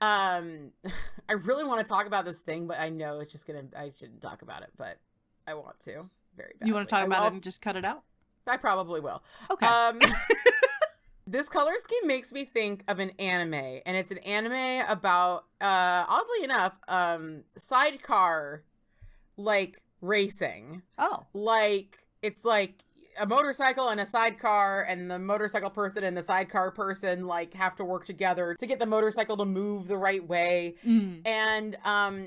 I really want to talk about this thing, but I know it's just I shouldn't talk about it, but I want to very badly. You want to talk about it and just cut it out? I probably will. Okay. This color scheme makes me think of an anime, and it's an anime about, oddly enough, sidecar, like, racing. Oh. Like, it's like a motorcycle and a sidecar, and the motorcycle person and the sidecar person, like, have to work together to get the motorcycle to move the right way. Mm. And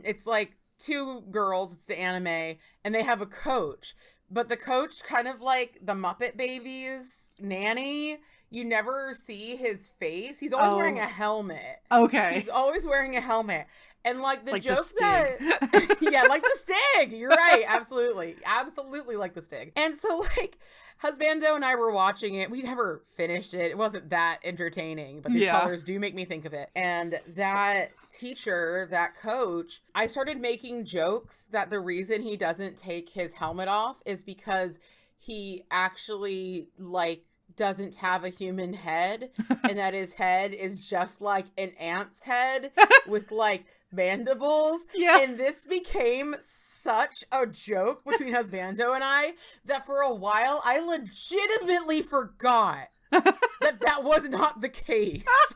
it's like two girls, it's the anime, and they have a coach. But the coach, kind of like the Muppet Babies nanny, you never see his face. He's always wearing a helmet. Okay. He's always wearing a helmet. And like the like joke the yeah, like the Stig. You're right. Absolutely. Absolutely like the Stig. And so like Husbando and I were watching it. We never finished it. It wasn't that entertaining, but these colors do make me think of it. And that teacher, that coach, I started making jokes that the reason he doesn't take his helmet off is because he actually like doesn't have a human head, and that his head is just like an ant's head with like mandibles. Yeah. And this became such a joke between Husbando and I that for a while I legitimately forgot that was not the case,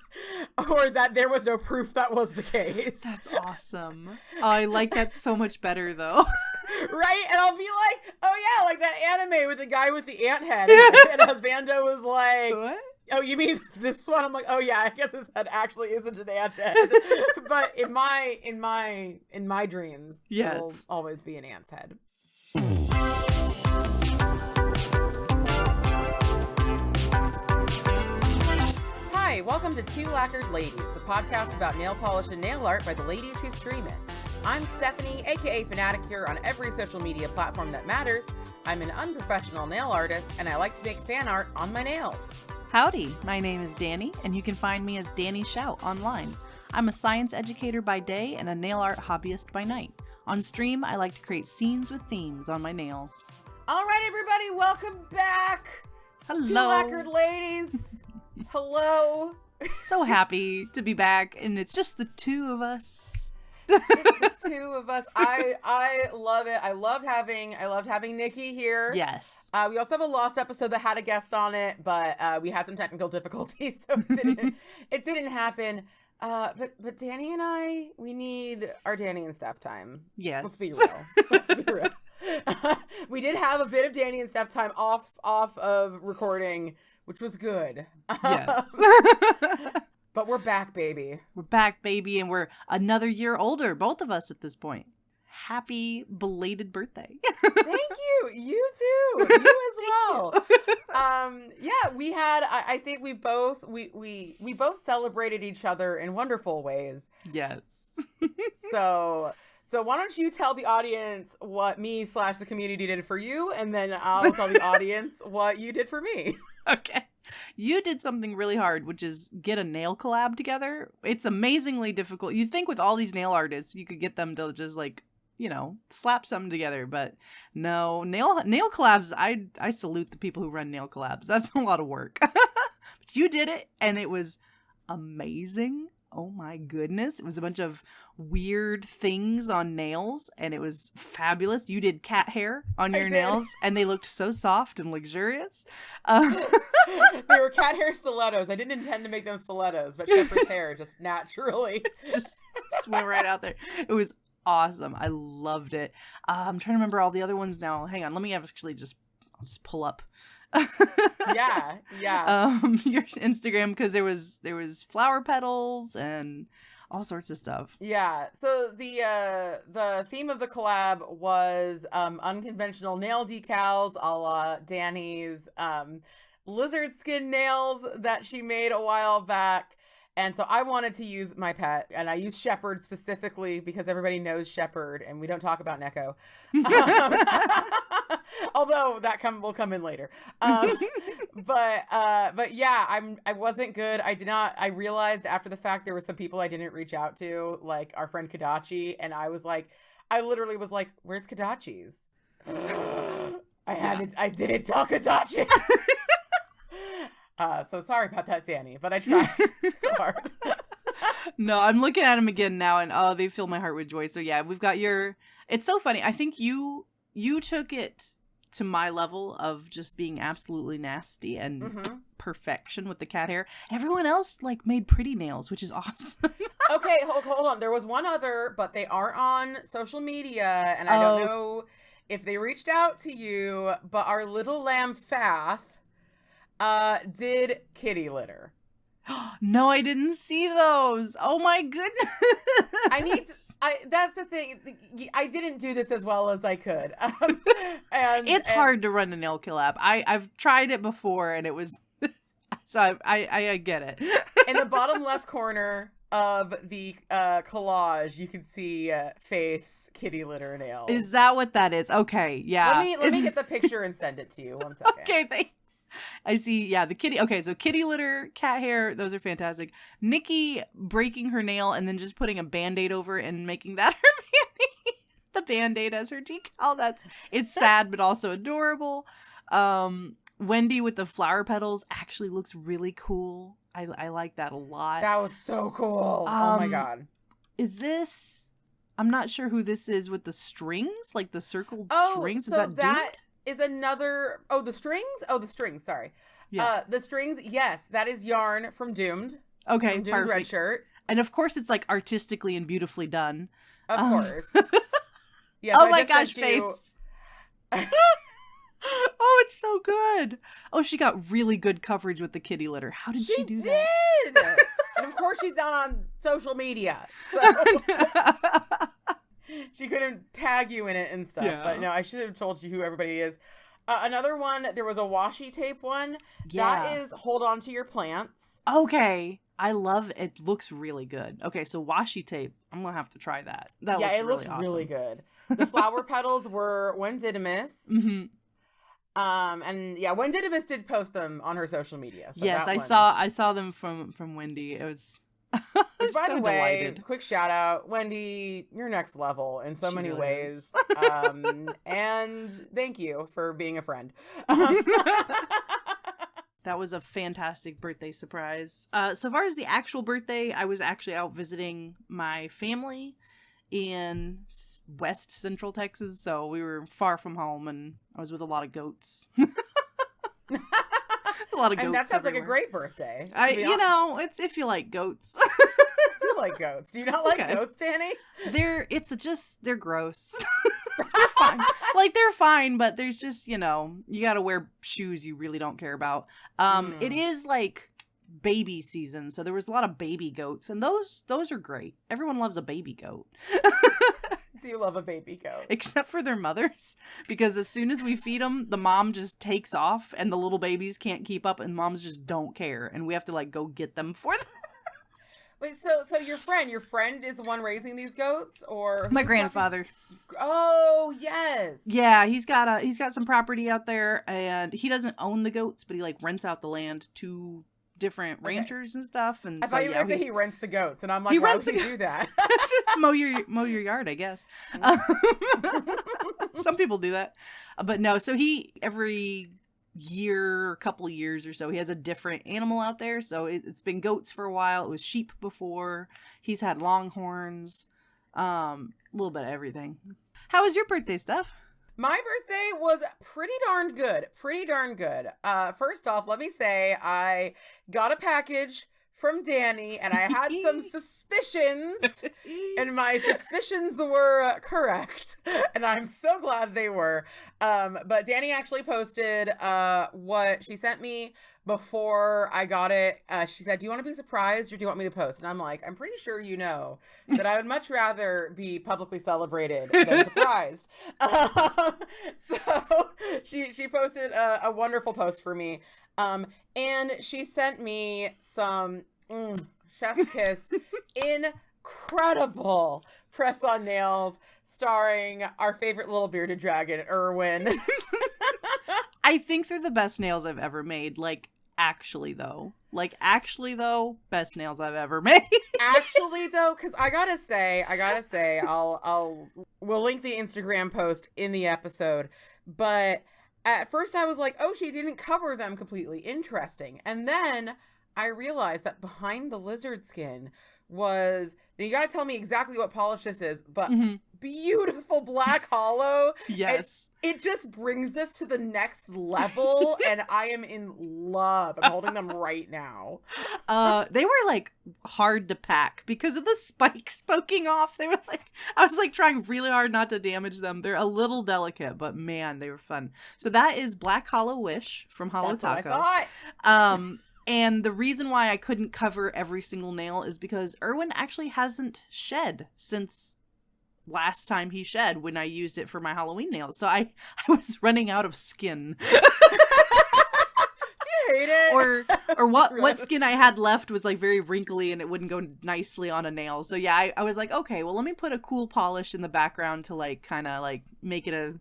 or that there was no proof that was the case. That's awesome. Oh, I like that so much better though. Right? And I'll be like, oh yeah, like that anime with the guy with the ant head. And Husbando was like, what? Oh, you mean this one? I'm like, oh yeah, I guess his head actually isn't an ant's head. But in my dreams, yes, it will always be an ant's head. Hi, welcome to Two Lacquered Ladies, the podcast about nail polish and nail art by the ladies who stream it. I'm Stephanie, aka Fanatic here on every social media platform that matters. I'm an unprofessional nail artist, and I like to make fan art on my nails. Howdy, my name is Danny, and you can find me as Danny Shout online. I'm a science educator by day and a nail art hobbyist by night. On stream, I like to create scenes with themes on my nails. All right, everybody, welcome back. Hello. Two Lacquered Ladies. Hello. So happy to be back, and it's just the two of us. Just the two of us. I love it. I loved having Nikki here. Yes. We also have a lost episode that had a guest on it, but we had some technical difficulties, so it didn't happen. But Danny and I, we need our Danny and Steph time. Yes. Let's be real. We did have a bit of Danny and Steph time off of recording, which was good. Yes. But we're back, baby. We're back, baby, and we're another year older, both of us at this point. Happy belated birthday. Thank you. You too. You as well. Yeah, we had, I think we both celebrated each other in wonderful ways. Yes. So why don't you tell the audience what me / the community did for you, and then I'll tell the audience what you did for me. Okay. You did something really hard, which is get a nail collab together. It's amazingly difficult. You'd think with all these nail artists, you could get them to just like, you know, slap something together. But no, nail collabs, I salute the people who run nail collabs. That's a lot of work. But you did it, and it was amazing. Oh my goodness. It was a bunch of weird things on nails, and it was fabulous. You did cat hair on your nails, and they looked so soft and luxurious. They were cat hair stilettos. I didn't intend to make them stilettos, but Shepherd's hair just naturally just went right out there. It was awesome. I loved it. I'm trying to remember all the other ones now. Hang on. Let me actually just pull up. Yeah. Your Instagram, because there was flower petals and all sorts of stuff. Yeah. So the theme of the collab was unconventional nail decals, a la Danny's lizard skin nails that she made a while back. And so I wanted to use my pet, and I used Shepherd specifically because everybody knows Shepherd, and we don't talk about Neko. Although that will come in later. But yeah, I wasn't good. I realized after the fact there were some people I didn't reach out to, like our friend Kadachi, and I literally was like, where's Kadachi's? I didn't tell Kadachi. So sorry about that, Danny, but I tried so hard. No, I'm looking at them again now, and oh, they fill my heart with joy. So yeah, we've got your. It's so funny. I think you took it to my level of just being absolutely nasty and perfection with the cat hair. Everyone else like made pretty nails, which is awesome. Okay, hold on. There was one other, but they aren't on social media, and I don't know if they reached out to you. But our little lamb Fath did kitty litter. No, I didn't see those. Oh my goodness. That's the thing. I didn't do this as well as I could. And it's hard to run a nail collab. I've tried it before and it was, so I get it. In the bottom left corner of the collage, you can see Faith's kitty litter nail. Is that what that is? Okay, yeah. Let me get the picture and send it to you. 1 second. Okay, thanks. I see, yeah, the kitty. Okay, so kitty litter, cat hair, those are fantastic. Nikki breaking her nail and then just putting a Band-Aid over it and making that her Band-Aid. The Band-Aid as her decal. It's sad but also adorable. Wendy with the flower petals actually looks really cool. I like that a lot. That was so cool. Oh my god. Is this... I'm not sure who this is with the strings, like the circled strings. So that is another... the strings, sorry. Yeah. The strings, yes, that is yarn from Doomed. Okay, from Doomed perfect. Red Shirt. And of course it's like artistically and beautifully done. Of course. Yes, oh my gosh, Faith. Oh, it's so good. Oh, she got really good coverage with the kitty litter. How did she do that? And of course she's not on social media. So she couldn't tag you in it and stuff. Yeah. But no, I should have told you who everybody is. Another one, there was a washi tape one. Yeah. That is Hold On to Your Plants. Okay. I love it. It looks really good. Okay, so washi tape. I'm going to have to try that. It looks awesome. Really good. The flower petals were Wendidymus. Mm-hmm. And yeah, Wendidymus did post them on her social media. So yes, I saw them from Wendy. It was... By the way, quick shout out, Wendy, you're next level in so many ways. And thank you for being a friend. That was a fantastic birthday surprise. So far as the actual birthday, I was actually out visiting my family in West Central Texas. So we were far from home and I was with a lot of goats. A lot of goats. And that sounds everywhere. Like a great birthday. It's if you like goats. I do like goats. Do you not like goats, Danny? They're gross. They're fine. Like they're fine, but there's just, you gotta wear shoes you really don't care about. It is like baby season, so there was a lot of baby goats, and those are great. Everyone loves a baby goat. Do you love a baby goat? Except for their mothers, because as soon as we feed them, the mom just takes off, and the little babies can't keep up, and moms just don't care, and we have to like go get them for them. Wait, so your friend is the one raising these goats, or my grandfather? Oh yes, yeah, he's got some property out there, and he doesn't own the goats, but he like rents out the land to different ranchers and stuff. And I thought you were gonna say he rents the goats, and I'm like, why would he do that? Just mow your yard, I guess. Some people do that, but no. So he every couple years or so, he has a different animal out there. So it's been goats for a while. It was sheep before. He's had longhorns, a little bit of everything. How was your birthday, Steph? My birthday was pretty darn good. First off, let me say I got a package from Danny, and I had some suspicions, and my suspicions were correct, and I'm so glad they were. But Danny actually posted what she sent me before I got it. She said, do you want to be surprised, or do you want me to post? And I'm like, I'm pretty sure you know that I would much rather be publicly celebrated than surprised. So she posted a wonderful post for me. And she sent me some chef's kiss incredible press-on nails starring our favorite little bearded dragon, Erwin. I think they're the best nails I've ever made. Actually though, best nails I've ever made. Actually though, because I gotta say, we'll link the Instagram post in the episode, but at first I was like, oh, she didn't cover them completely. Interesting. And then I realized that behind the lizard skin was, now you gotta tell me exactly what polish this is, but beautiful black hollow. Yes. And it just brings this to the next level, and I am in love. I'm holding them right now. They were like hard to pack because of the spikes poking off. They were like, I was like trying really hard not to damage them. They're a little delicate, but man, they were fun. So that is Black Hollow Wish from Hollow Taco. What I thought. And the reason why I couldn't cover every single nail is because Erwin actually hasn't shed since last time he shed when I used it for my Halloween nails. So I was running out of skin. Do you hate it? Or what skin I had left was like very wrinkly and it wouldn't go nicely on a nail. So yeah, I was like, okay, well let me put a cool polish in the background to like kind of like make it a,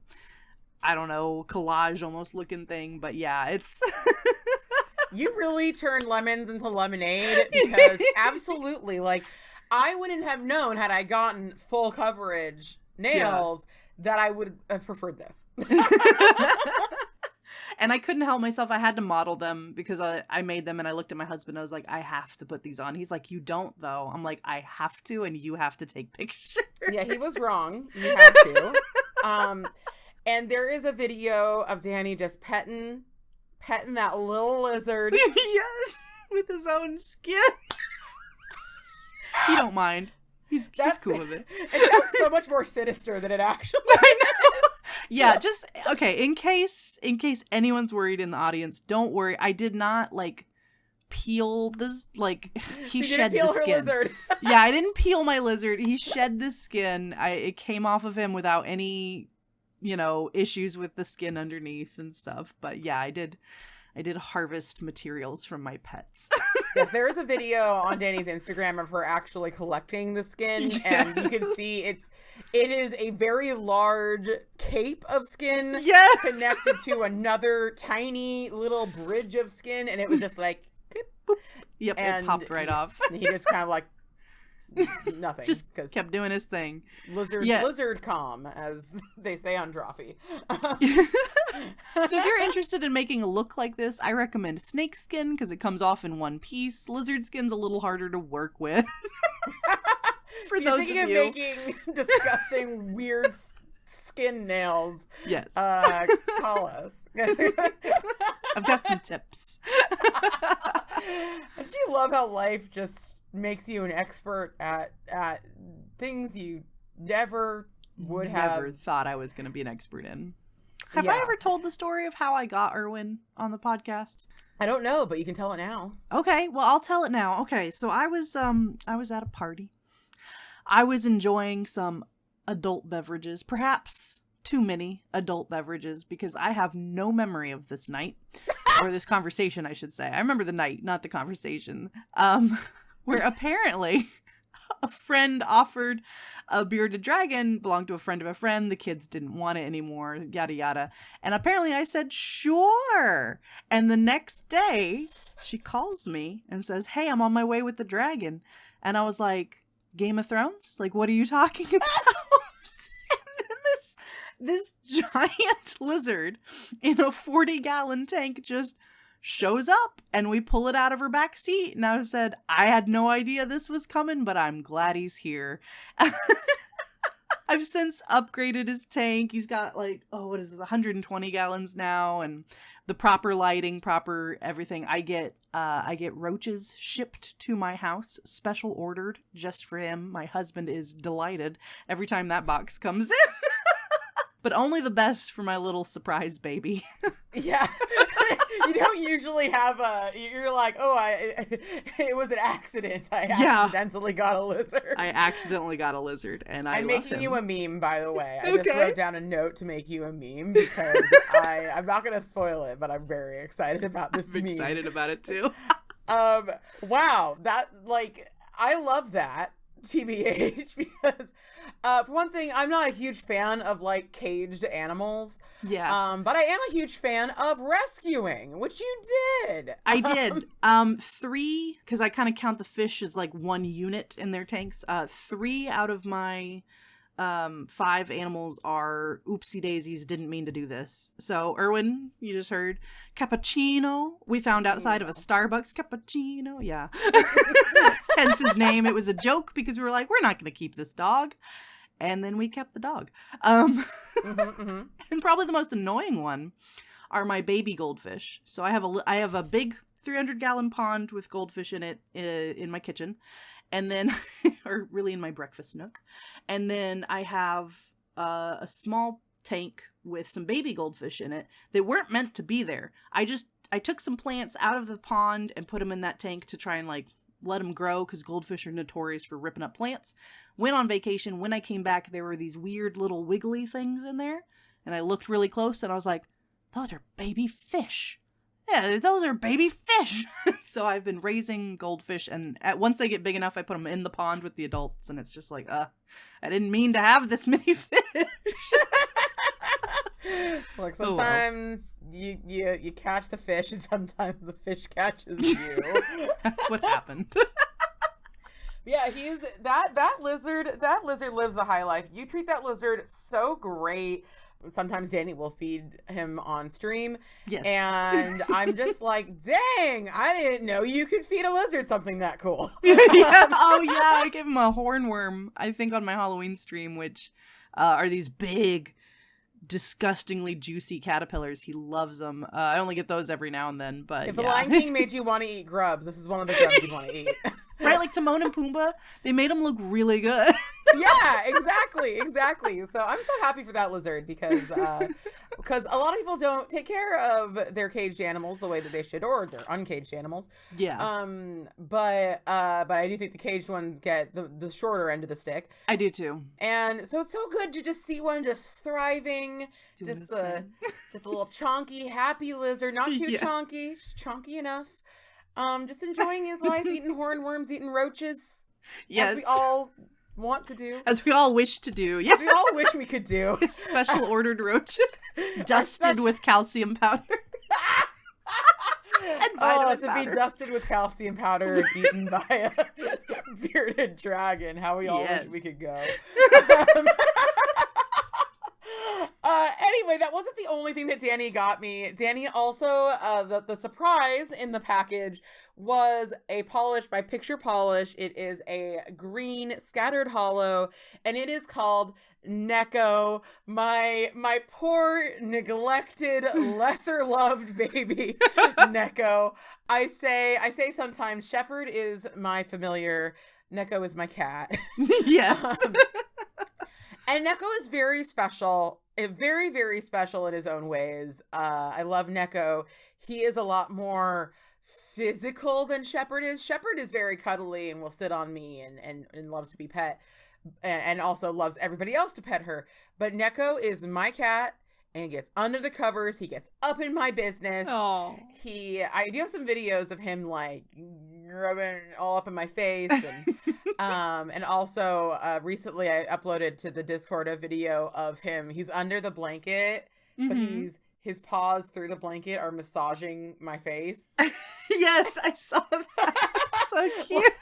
I don't know, collage almost looking thing. But yeah, it's... You really turned lemons into lemonade, because absolutely, like, I wouldn't have known had I gotten full coverage nails that I would have preferred this. And I couldn't help myself. I had to model them because I made them, and I looked at my husband. I was like, I have to put these on. He's like, you don't, though. I'm like, I have to, and you have to take pictures. Yeah, he was wrong. You had to. And there is a video of Danny just petting that little lizard. Yes, with his own skin. He don't mind. He's cool with it. It sounds so much more sinister than it actually is. Yeah, just, okay, in case anyone's worried in the audience, don't worry. I did not, like, peel this, like, he shed the skin. Lizard. Yeah, I didn't peel my lizard. He shed the skin. It came off of him without any, issues with the skin underneath and stuff. But yeah, I did harvest materials from my pets. Yes, there is a video on Danny's Instagram of her actually collecting the skin, and you can see it is a very large cape of skin connected to another tiny little bridge of skin, and it was just like, clip, boop. Yep, and it popped right off. He just kind of like, nothing. Just kept doing his thing. Lizard calm, as they say on Drawfee. So if you're interested in making a look like this, I recommend snake skin because it comes off in one piece. Lizard skin's a little harder to work with. For those of you thinking of making disgusting, weird skin nails, yes, call us. I've got some tips. Don't you love how life just makes you an expert at things you never thought I was going to be an expert in? Have I ever told the story of how I got Erwin on the podcast? I don't know, but you can tell it now. Okay, well, I'll tell it now. Okay, so I was at a party. I was enjoying some adult beverages, perhaps too many adult beverages, because I have no memory of this night, or this conversation, I should say. I remember the night, not the conversation, where apparently a friend offered a bearded dragon, belonged to a friend of a friend. The kids didn't want it anymore, yada yada. And apparently I said, sure. And the next day she calls me and says, hey, I'm on my way with the dragon. And I was like, Game of Thrones? Like, what are you talking about? And then this giant lizard in a 40-gallon tank just shows up, and we pull it out of her back seat, and I said, I had no idea this was coming, but I'm glad he's here. I've since upgraded his tank. He's got 120 gallons now, and the proper lighting, proper everything. I get roaches shipped to my house, special ordered just for him. My husband is delighted every time that box comes in. But only the best for my little surprise baby. Yeah. You don't usually have you're like, it was an accident. I accidentally got a lizard. I accidentally got a lizard, and I'm making you a meme, by the way. I just wrote down a note to make you a meme because I'm not going to spoil it, but I'm very excited about this meme. I'm excited about it too. Wow. I love that. TBH, because for one thing, I'm not a huge fan of caged animals. Yeah. But I am a huge fan of rescuing, which you did. I did. 3, because I kind of count the fish as one unit in their tanks. 3 out of my 5 animals are oopsie daisies, didn't mean to do this. So Erwin, you just heard cappuccino. We found outside of a Starbucks cappuccino. Yeah. Hence his name. It was a joke because we were like, we're not going to keep this dog. And then we kept the dog. And probably the most annoying one are my baby goldfish. So I have a big 300-gallon pond with goldfish in it in my kitchen. And then, or really in my breakfast nook. And then I have a small tank with some baby goldfish in it that weren't meant to be there. I took some plants out of the pond and put them in that tank to try and like let them grow because goldfish are notorious for ripping up plants. Went on vacation. When I came back, there were these weird little wiggly things in there. And I looked really close and I was like, those are baby fish. Yeah, those are baby fish. So I've been raising goldfish, and once they get big enough, I put them in the pond with the adults, and it's just like, I didn't mean to have this many fish. Look, sometimes you catch the fish, and sometimes the fish catches you. That's what happened. Yeah, he's that lizard lives the high life. You treat that lizard so great. Sometimes Danny will feed him on stream. Yes. And I'm just like, dang, I didn't know you could feed a lizard something that cool. Yeah. Oh yeah, I gave him a hornworm, I think, on my Halloween stream, which are these big, disgustingly juicy caterpillars. He loves them. I only get those every now and then, but if the Lion King made you want to eat grubs, this is one of the grubs you want to eat. Right, like Timon and Pumbaa, they made them look really good. Yeah, exactly. So I'm so happy for that lizard because a lot of people don't take care of their caged animals the way that they should, or their uncaged animals. Yeah. But I do think the caged ones get the shorter end of the stick. I do too. And so it's so good to just see one just thriving, just a little chonky, happy lizard, not too chonky, just chonky enough. Just enjoying his life, eating hornworms, eating roaches. Yes. As we all want to do. As we all wish to do. Yes. As we all wish we could do. Special ordered roaches. Dusted with calcium powder. And vitamin powder. Be dusted with calcium powder and eaten by a bearded dragon. How we all wish we could go. Anyway, that wasn't the only thing that Danny got me. Danny also, the surprise in the package was a polish by Picture Polish. It is a green scattered hollow, and it is called Neko, my poor, neglected, lesser loved baby, Neko. I say sometimes Shepherd is my familiar, Neko is my cat. Yes. And Neko is very special, very, very special in his own ways. I love Neko. He is a lot more physical than Shepherd is. Shepherd is very cuddly and will sit on me and loves to be pet, and also loves everybody else to pet her. But Neko is my cat and gets under the covers. He gets up in my business. Aww. I do have some videos of him like rubbing all up in my face, and also recently I uploaded to the Discord a video of him. He's under the blanket, but his paws through the blanket are massaging my face. Yes, I saw that. So cute.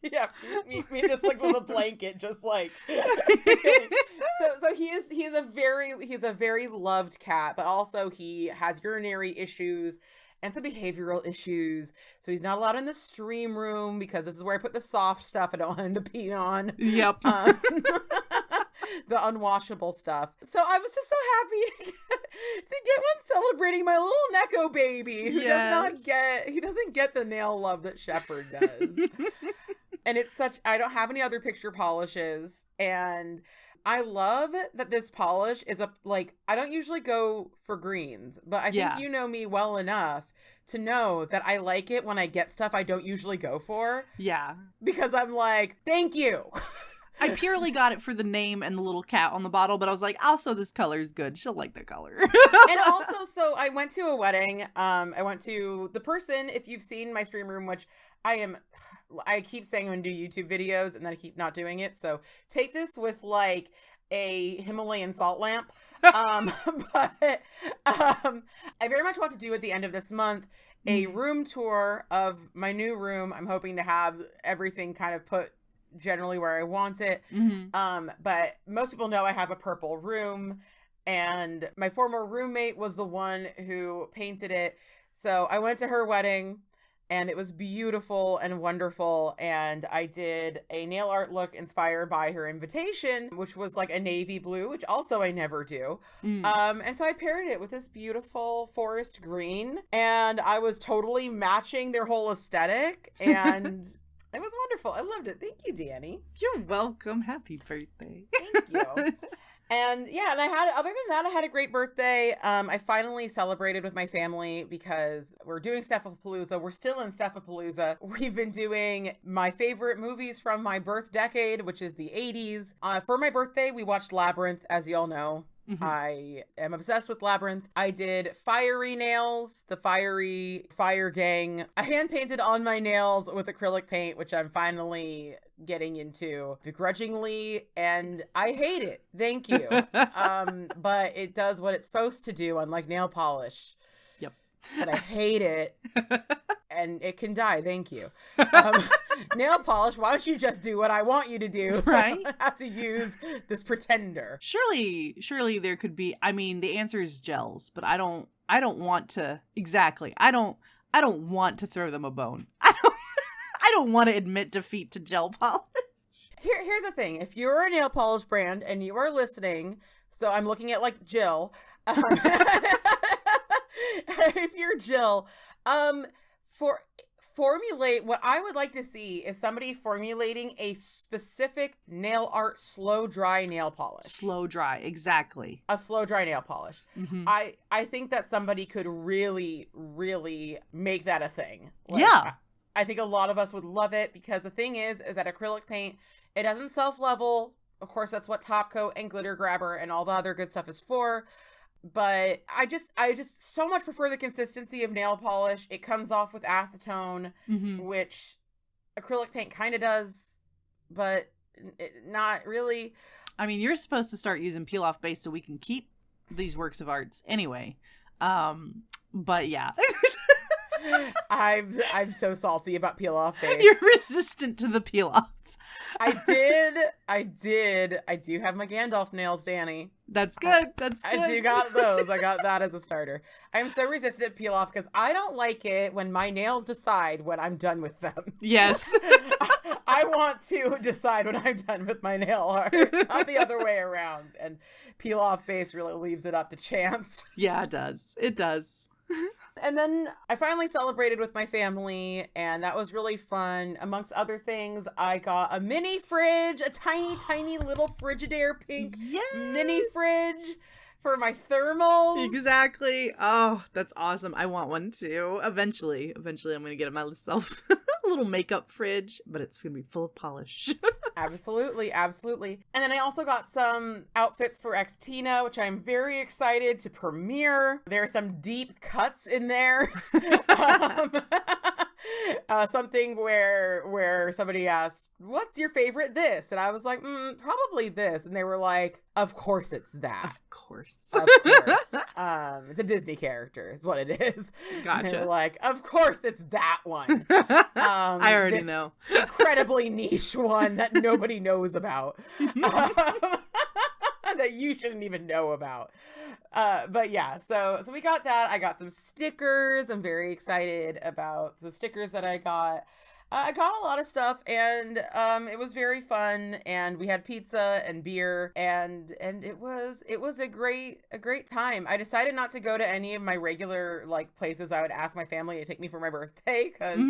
Yeah, me just like with a blanket, just like. So he's a very loved cat, but also he has urinary issues and some behavioral issues. So he's not allowed in the stream room because this is where I put the soft stuff I don't want him to pee on. Yep. The unwashable stuff. So I was just so happy to get one celebrating my little Neko baby who doesn't get the nail love that Shepherd does. And I don't have any other picture polishes, and I love that this polish is I don't usually go for greens, but I think you know me well enough to know that I like it when I get stuff I don't usually go for. Yeah. Because I'm like, thank you. I purely got it for the name and the little cat on the bottle, but I was like, also this color is good. She'll like the color. And also, so I went to a wedding. I went to the person, if you've seen my stream room, which I keep saying I'm going to do YouTube videos and then I keep not doing it. So take this with like a Himalayan salt lamp. But I very much want to do at the end of this month a room tour of my new room. I'm hoping to have everything kind of put generally where I want it. But most people know I have a purple room, and my former roommate was the one who painted it. So I went to her wedding and it was beautiful and wonderful. And I did a nail art look inspired by her invitation, which was like a navy blue, which also I never do. And so I paired it with this beautiful forest green, and I was totally matching their whole aesthetic, and it was wonderful. I loved it. Thank you, Danny. You're welcome. Happy birthday. Thank you. And yeah, and other than that, I had a great birthday. I finally celebrated with my family because we're doing Steffapalooza. We're still in Steffapalooza. We've been doing my favorite movies from my birth decade, which is the 80s. For my birthday, we watched Labyrinth, as y'all know. I am obsessed with Labyrinth. I did fiery nails, the fire gang. I hand painted on my nails with acrylic paint, which I'm finally getting into begrudgingly, and I hate it. Thank you. But it does what it's supposed to do, unlike nail polish. Yep. But I hate it. And it can die. Thank you. Nail polish, why don't you just do what I want you to do? So Right? I don't have to use this pretender. Surely there could be, I mean, the answer is gels, but I don't want to, exactly. I don't want to throw them a bone. I don't want to admit defeat to gel polish. Here's the thing. If you're a nail polish brand and you are listening, so I'm looking at like Jill. If you're Jill, formulate, what I would like to see is somebody formulating a specific nail art slow dry nail polish. Slow dry, exactly. A slow dry nail polish. I think that somebody could really, really make that a thing. Like, yeah. I think a lot of us would love it, because the thing is that acrylic paint, it doesn't self-level. Of course, that's what top coat and glitter grabber and all the other good stuff is for. But I just so much prefer the consistency of nail polish. It comes off with acetone, which acrylic paint kind of does, but not really. I mean, you're supposed to start using peel off base so we can keep these works of arts anyway. But yeah. I'm so salty about peel off base. You're resistant to the peel off. I do have my Gandalf nails, Danny. That's good. That's good. I do got those. I got that as a starter. I'm so resistant to peel off because I don't like it when my nails decide when I'm done with them. Yes. I want to decide when I'm done with my nail art, not the other way around. And peel off base really leaves it up to chance. Yeah, it does. It does. And then I finally celebrated with my family, and that was really fun. Amongst other things, I got a mini fridge, a tiny, tiny little Frigidaire pink mini fridge for my thermals. Exactly. Oh, that's awesome. I want one too. Eventually I'm going to get myself a little makeup fridge, but it's going to be full of polish. Absolutely, absolutely. And then I also got some outfits for Xtina, which I'm very excited to premiere. There are some deep cuts in there. Something where somebody asked, "What's your favorite this?" And I was like, probably this. And they were like, "Of course it's that." Of course. Of course. It's a Disney character is what it is. Gotcha. And they were like, "Of course it's that one." I already know. Incredibly niche one that nobody knows about. That you shouldn't even know about. But yeah, so we got that. I got some stickers. I'm very excited about the stickers that I got. I got a lot of stuff, and it was very fun, and we had pizza and beer, and it was a great time. I decided not to go to any of my regular like places I would ask my family to take me for my birthday, because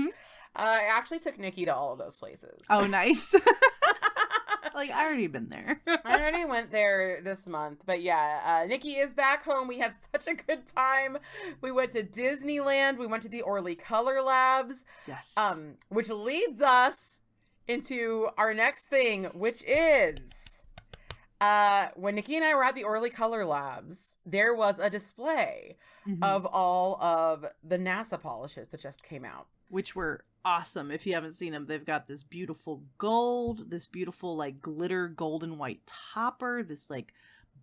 I actually took Nikki to all of those places. Oh, nice. Like, I already been there. I already went there this month. But yeah, Nikki is back home. We had such a good time. We went to Disneyland. We went to the Orly Color Labs. Yes. Which leads us into our next thing, which is when Nikki and I were at the Orly Color Labs, there was a display of all of the NASA polishes that just came out. Which were awesome. If you haven't seen them, they've got this beautiful gold, this beautiful like glitter golden white topper, this like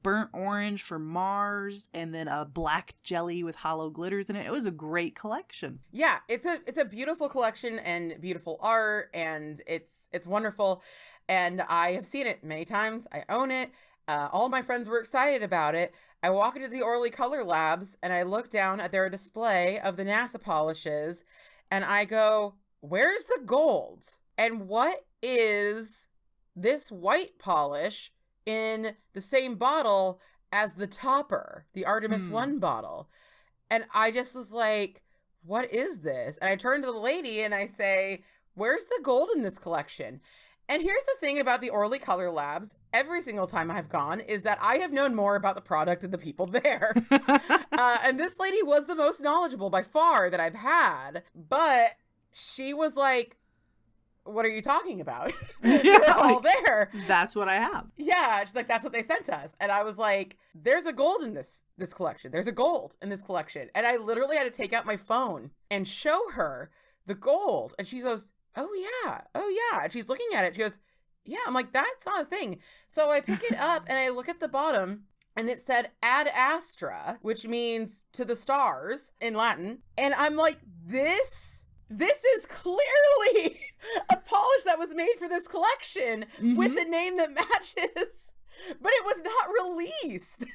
burnt orange for Mars, and then a black jelly with hollow glitters in it. It was a great collection. Yeah, it's a beautiful collection and beautiful art, and it's wonderful. And I have seen it many times. I own it. All my friends were excited about it. I walk into the Orly Color Labs and I look down at their display of the NASA polishes. And I go, where's the gold? And what is this white polish in the same bottle as the topper, the Artemis 1 bottle? And I just was like, what is this? And I turn to the lady and I say, where's the gold in this collection? And here's the thing about the Orly Color Labs, every single time I've gone, is that I have known more about the product than the people there. And this lady was the most knowledgeable by far that I've had. But she was like, what are you talking about? They're all there. That's what I have. Yeah, she's like, that's what they sent us. And I was like, there's a gold in this collection. There's a gold in this collection. And I literally had to take out my phone and show her the gold. And she goes, oh yeah. And she's looking at it. She goes, yeah. I'm like, that's not a thing. So I pick it up and I look at the bottom and it said ad astra, which means to the stars in Latin. And I'm like, this is clearly a polish that was made for this collection with a name that matches, but it was not released.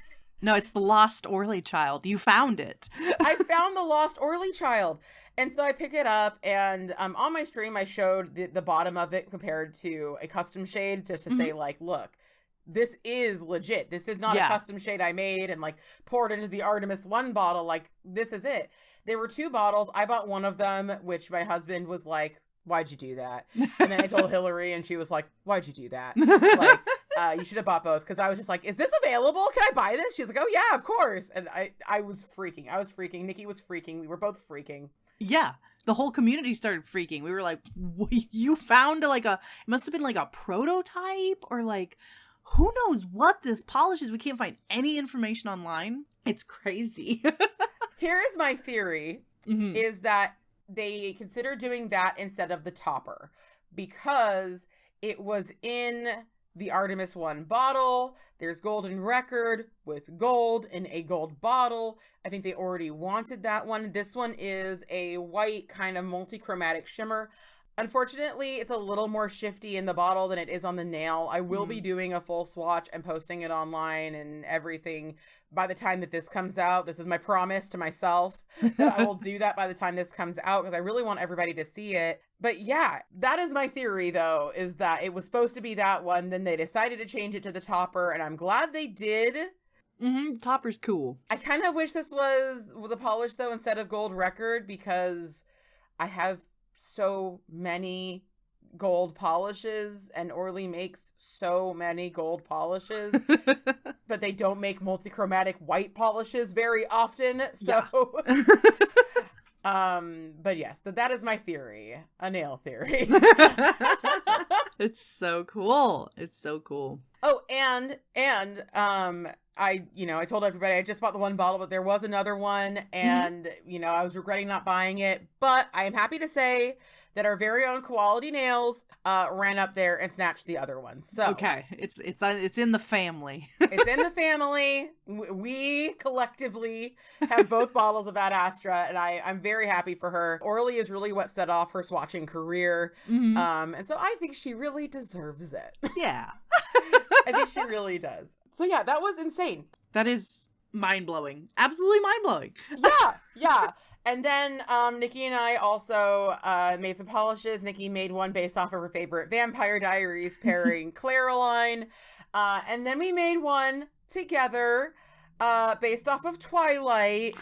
No, it's the Lost Orly Child. You found it. I found the Lost Orly Child. And so I pick it up, and on my stream, I showed the bottom of it compared to a custom shade, just to say, like, look, this is legit. This is not a custom shade I made and, like, poured into the Artemis 1 bottle. Like, this is it. There were 2 bottles. I bought one of them, which my husband was like, why'd you do that? And then I told Hillary, and she was like, why'd you do that? Like, you should have bought both. Because I was just like, is this available? Can I buy this? She was like, oh yeah, of course. And I was freaking. Nikki was freaking. We were both freaking. Yeah. The whole community started freaking. We were like, you found it must have been like a prototype or like, who knows what this polish is? We can't find any information online. It's crazy. Here is my theory, is that they considered doing that instead of the topper because it was in the Artemis 1 bottle. There's golden record with gold in a gold bottle. I think they already wanted that one. This one is a white kind of multi-chromatic shimmer. Unfortunately, it's a little more shifty in the bottle than it is on the nail. I will be doing a full swatch and posting it online and everything by the time that this comes out. This is my promise to myself that I will do that by the time this comes out because I really want everybody to see it. But yeah, that is my theory, though, is that it was supposed to be that one. Then they decided to change it to the topper, and I'm glad they did. Topper's cool. I kind of wish this was the polish, though, instead of gold record because I have so many gold polishes and Orly makes so many gold polishes but they don't make multi-chromatic white polishes very often, so but yes, that is my theory, a nail theory. It's so cool. Oh, and I told everybody I just bought the 1 bottle, but there was another one, and, I was regretting not buying it, but I am happy to say that our very own Quality Nails ran up there and snatched the other one. So okay, it's in the family. It's in the family. We collectively have both bottles of Ad Astra, and I'm very happy for her. Orly is really what set off her swatching career, and so I think she really deserves it. Yeah. I think she really does. So yeah, that was insane. That is mind-blowing. Absolutely mind-blowing. Yeah. And then Nikki and I also made some polishes. Nikki made one based off of her favorite Vampire Diaries pairing Claraline. And then we made one together based off of Twilight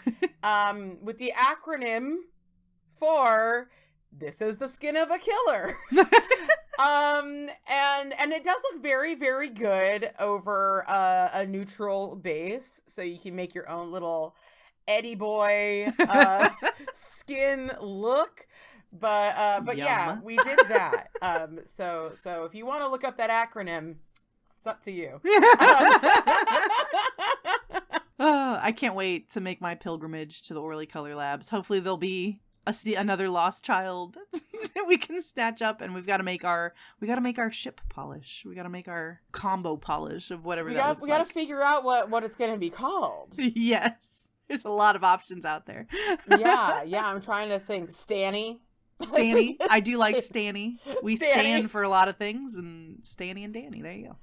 with the acronym for This is the Skin of a Killer. And it does look very, very good over a neutral base. So you can make your own little Eddie Boy skin look. But yeah, we did that. So if you want to look up that acronym, it's up to you. I can't wait to make my pilgrimage to the Orly Color Labs. Hopefully there'll be another lost child that we can snatch up, and we got to make our ship polish. We got to make our combo polish of whatever we got to figure out what it's going to be called. Yes. There's a lot of options out there. Yeah, I'm trying to think. Stanny. Stanny. I do like Stanny. We Stanny. stand for a lot of things, and Stanny and Danny. There you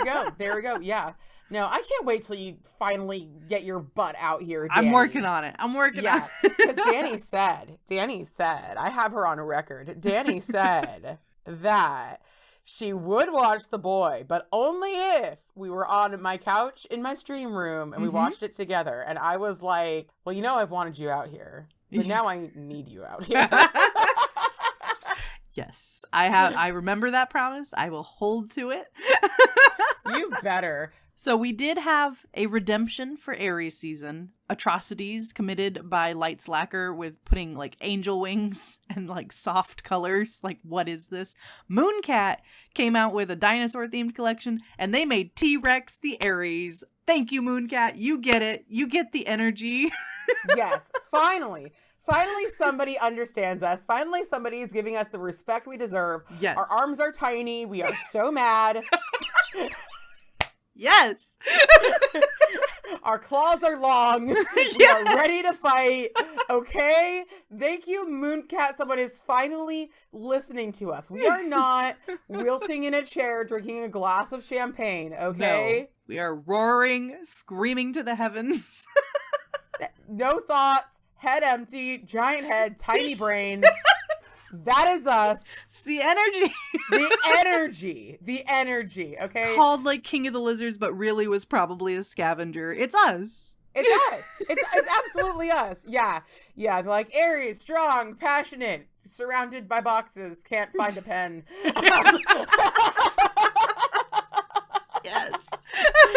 go. There we go. Yeah. No, I can't wait till you finally get your butt out here, Danny. I'm working on it. I'm working on it. Because Danny said, I have her on record. Danny said that she would watch The Boy, but only if we were on my couch in my stream room and we watched it together. And I was like, well, I've wanted you out here, but now I need you out here. Yes, I remember that promise. I will hold to it. You better. So we did have a redemption for Aries season. Atrocities committed by Lights Lacquer with putting like angel wings and like soft colors. Like, what is this? Mooncat came out with a dinosaur themed collection and they made T-Rex the Aries. Thank you, Mooncat. You get it. You get the energy. Yes, finally. Finally, somebody understands us. Finally, somebody is giving us the respect we deserve. Yes. Our arms are tiny. We are so mad. Yes. Our claws are long. We are ready to fight. Okay? Thank you, Mooncat. Someone is finally listening to us. We are not wilting in a chair drinking a glass of champagne, okay? No. We are roaring, screaming to the heavens. No thoughts, head empty, giant head, tiny brain. That is us. It's the energy. The energy, okay? Called like King of the Lizards, but really was probably a scavenger. It's us. It's us. It's absolutely us. Yeah. Yeah. They're like, Aries, strong, passionate, surrounded by boxes, can't find a pen. Yes.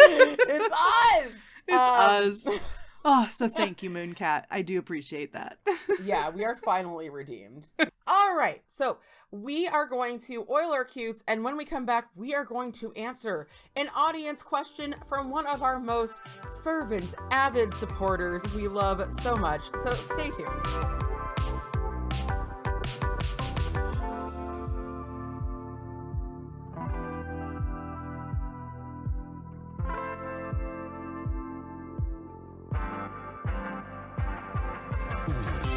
It's us. It's us. Oh, so thank you, Mooncat. I do appreciate that. Yeah, we are finally redeemed. All right, so we are going to oil our cutes, and when we come back, we are going to answer an audience question from one of our most fervent, avid supporters we love so much. So stay tuned.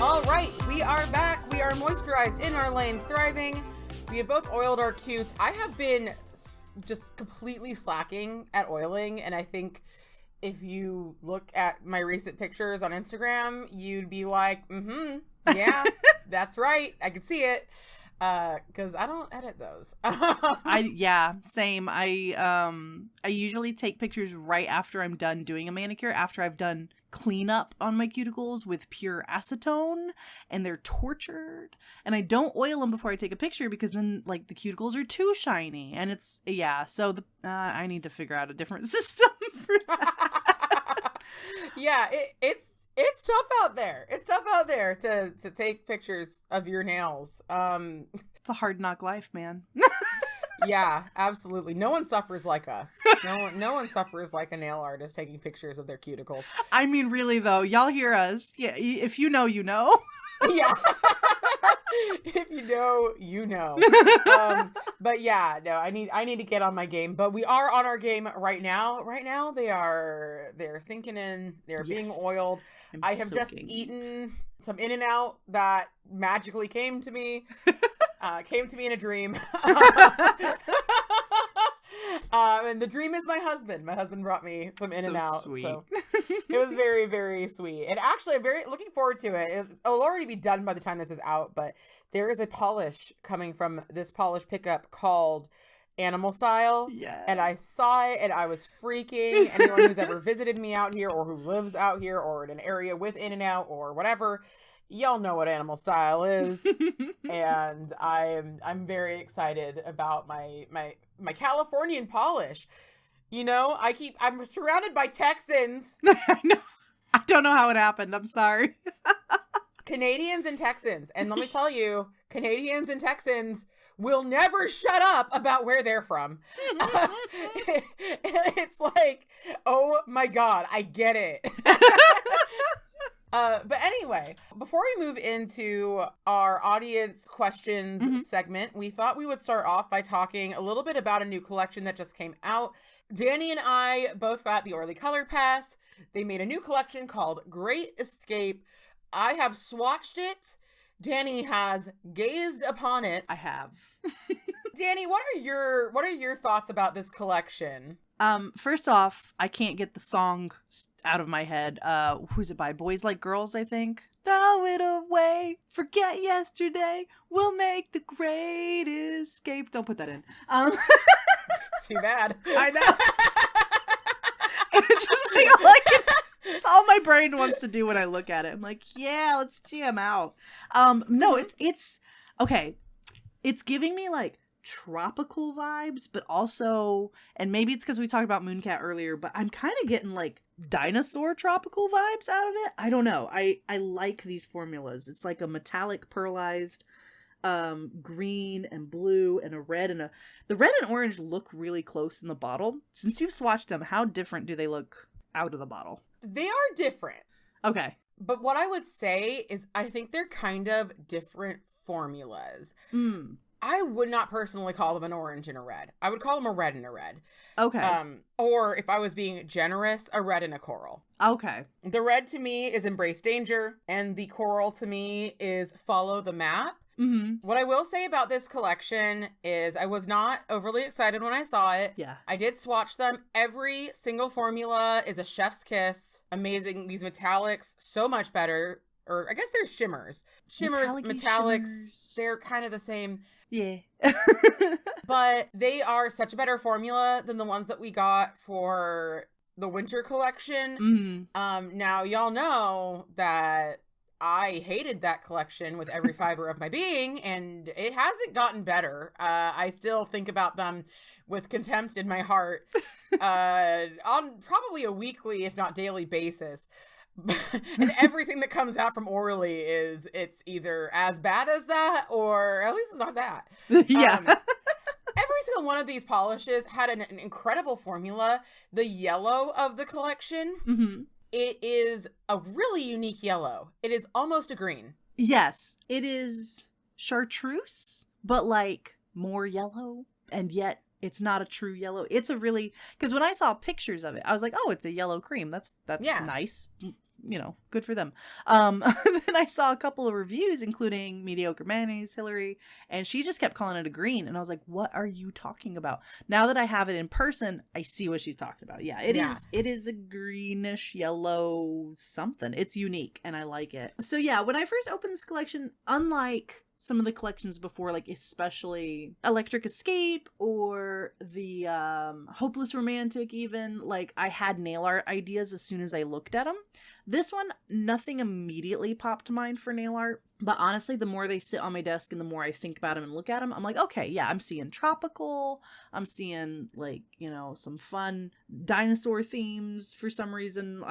All right, we are back. We are moisturized, in our lane, thriving. We have both oiled our cutes. I have been just completely slacking at oiling, and I think if you look at my recent pictures on Instagram, you'd be like, yeah, that's right. I can see it. Because I don't edit those. Same. I usually take pictures right after I'm done doing a manicure, after I've done cleanup on my cuticles with pure acetone, and they're tortured. And I don't oil them before I take a picture because then like the cuticles are too shiny, and it's so I need to figure out a different system for that. Yeah, it's tough out there. It's tough out there to take pictures of your nails. It's a hard knock life, man. Yeah, absolutely. No one suffers like us. No one suffers like a nail artist taking pictures of their cuticles. I mean, really though, y'all hear us. Yeah, if you know, you know. Yeah. If you know, you know. But yeah, no, I need to get on my game. But we are on our game right now. Right now, they're sinking in. They're being oiled. I have just eaten some In-N-Out that magically came to me. Came to me in a dream. And the dream is my husband. My husband brought me some In-N-Out. So it was very, very sweet. And actually, I'm very looking forward to it. It'll already be done by the time this is out, but there is a polish coming from this polish pickup called Animal Style. Yes. And I saw it and I was freaking. Anyone who's ever visited me out here or who lives out here or in an area with In-N-Out or whatever, y'all know what Animal Style is. And I'm very excited about my Californian polish. You know, I'm surrounded by Texans. I know. I don't know how it happened. I'm sorry. Canadians and Texans. And let me tell you, Canadians and Texans will never shut up about where they're from. It's like, oh my God, I get it. But anyway, before we move into our audience questions segment, we thought we would start off by talking a little bit about a new collection that just came out. Danny and I both got the Orly Colorpass. They made a new collection called Great Escape. I have swatched it. Danny has gazed upon it. I have. Danny, what are your thoughts about this collection? First off, I can't get the song out of my head. Who's it by? Boys Like Girls, I think. Throw it away, forget yesterday, we'll make the great escape. Don't put that in. Too bad. I know. It's just like it's all my brain wants to do when I look at it. I'm like, yeah, let's jam out. No, it's okay. It's giving me like tropical vibes, but also, and maybe it's because we talked about Mooncat earlier, but I'm kind of getting like dinosaur tropical vibes out of it. I don't know. I like these formulas. It's like a metallic pearlized green and blue and a red and the red and orange look really close in the bottle. Since you've swatched them, how different do they look out of the bottle? They are different. Okay. But what I would say is I think they're kind of different formulas. I would not personally call them an orange and a red. I would call them a red and a red. Okay. Or if I was being generous, a red and a coral. Okay. The red to me is Embrace Danger, and the coral to me is Follow the Map. Mm-hmm. What I will say about this collection is I was not overly excited when I saw it. Yeah. I did swatch them. Every single formula is a chef's kiss. Amazing. These metallics, so much better. Or I guess they're shimmers. Metallics, shimmers. They're kind of the same. Yeah. But they are such a better formula than the ones that we got for the winter collection. Mm-hmm. Now, y'all know that I hated that collection with every fiber of my being, and it hasn't gotten better. I still think about them with contempt in my heart on probably a weekly, if not daily basis. And everything that comes out from Orly it's either as bad as that, or at least it's not that. Yeah. Every single one of these polishes had an incredible formula. The yellow of the collection, Mm-hmm. it is a really unique yellow. It is almost a green. Yes, it is chartreuse, but like more yellow, and yet it's not a true yellow. It's a really, because when I saw pictures of it, I was like, oh, it's a yellow cream. That's yeah. nice. You know, good for them. Then I saw a couple of reviews, including Mediocre Mayonnaise, Hillary, and she just kept calling it a green. And I was like, what are you talking about? Now that I have it in person, I see what she's talking about. Yeah, it is a greenish yellow something. It's unique and I like it. So yeah, when I first opened this collection, unlike some of the collections before, like especially Electric Escape or the Hopeless Romantic even, like I had nail art ideas as soon as I looked at them. This one, nothing immediately popped to mind for nail art, but honestly, the more they sit on my desk and the more I think about them and look at them, I'm like, okay, yeah, I'm seeing tropical, I'm seeing like, you know, some fun dinosaur themes for some reason.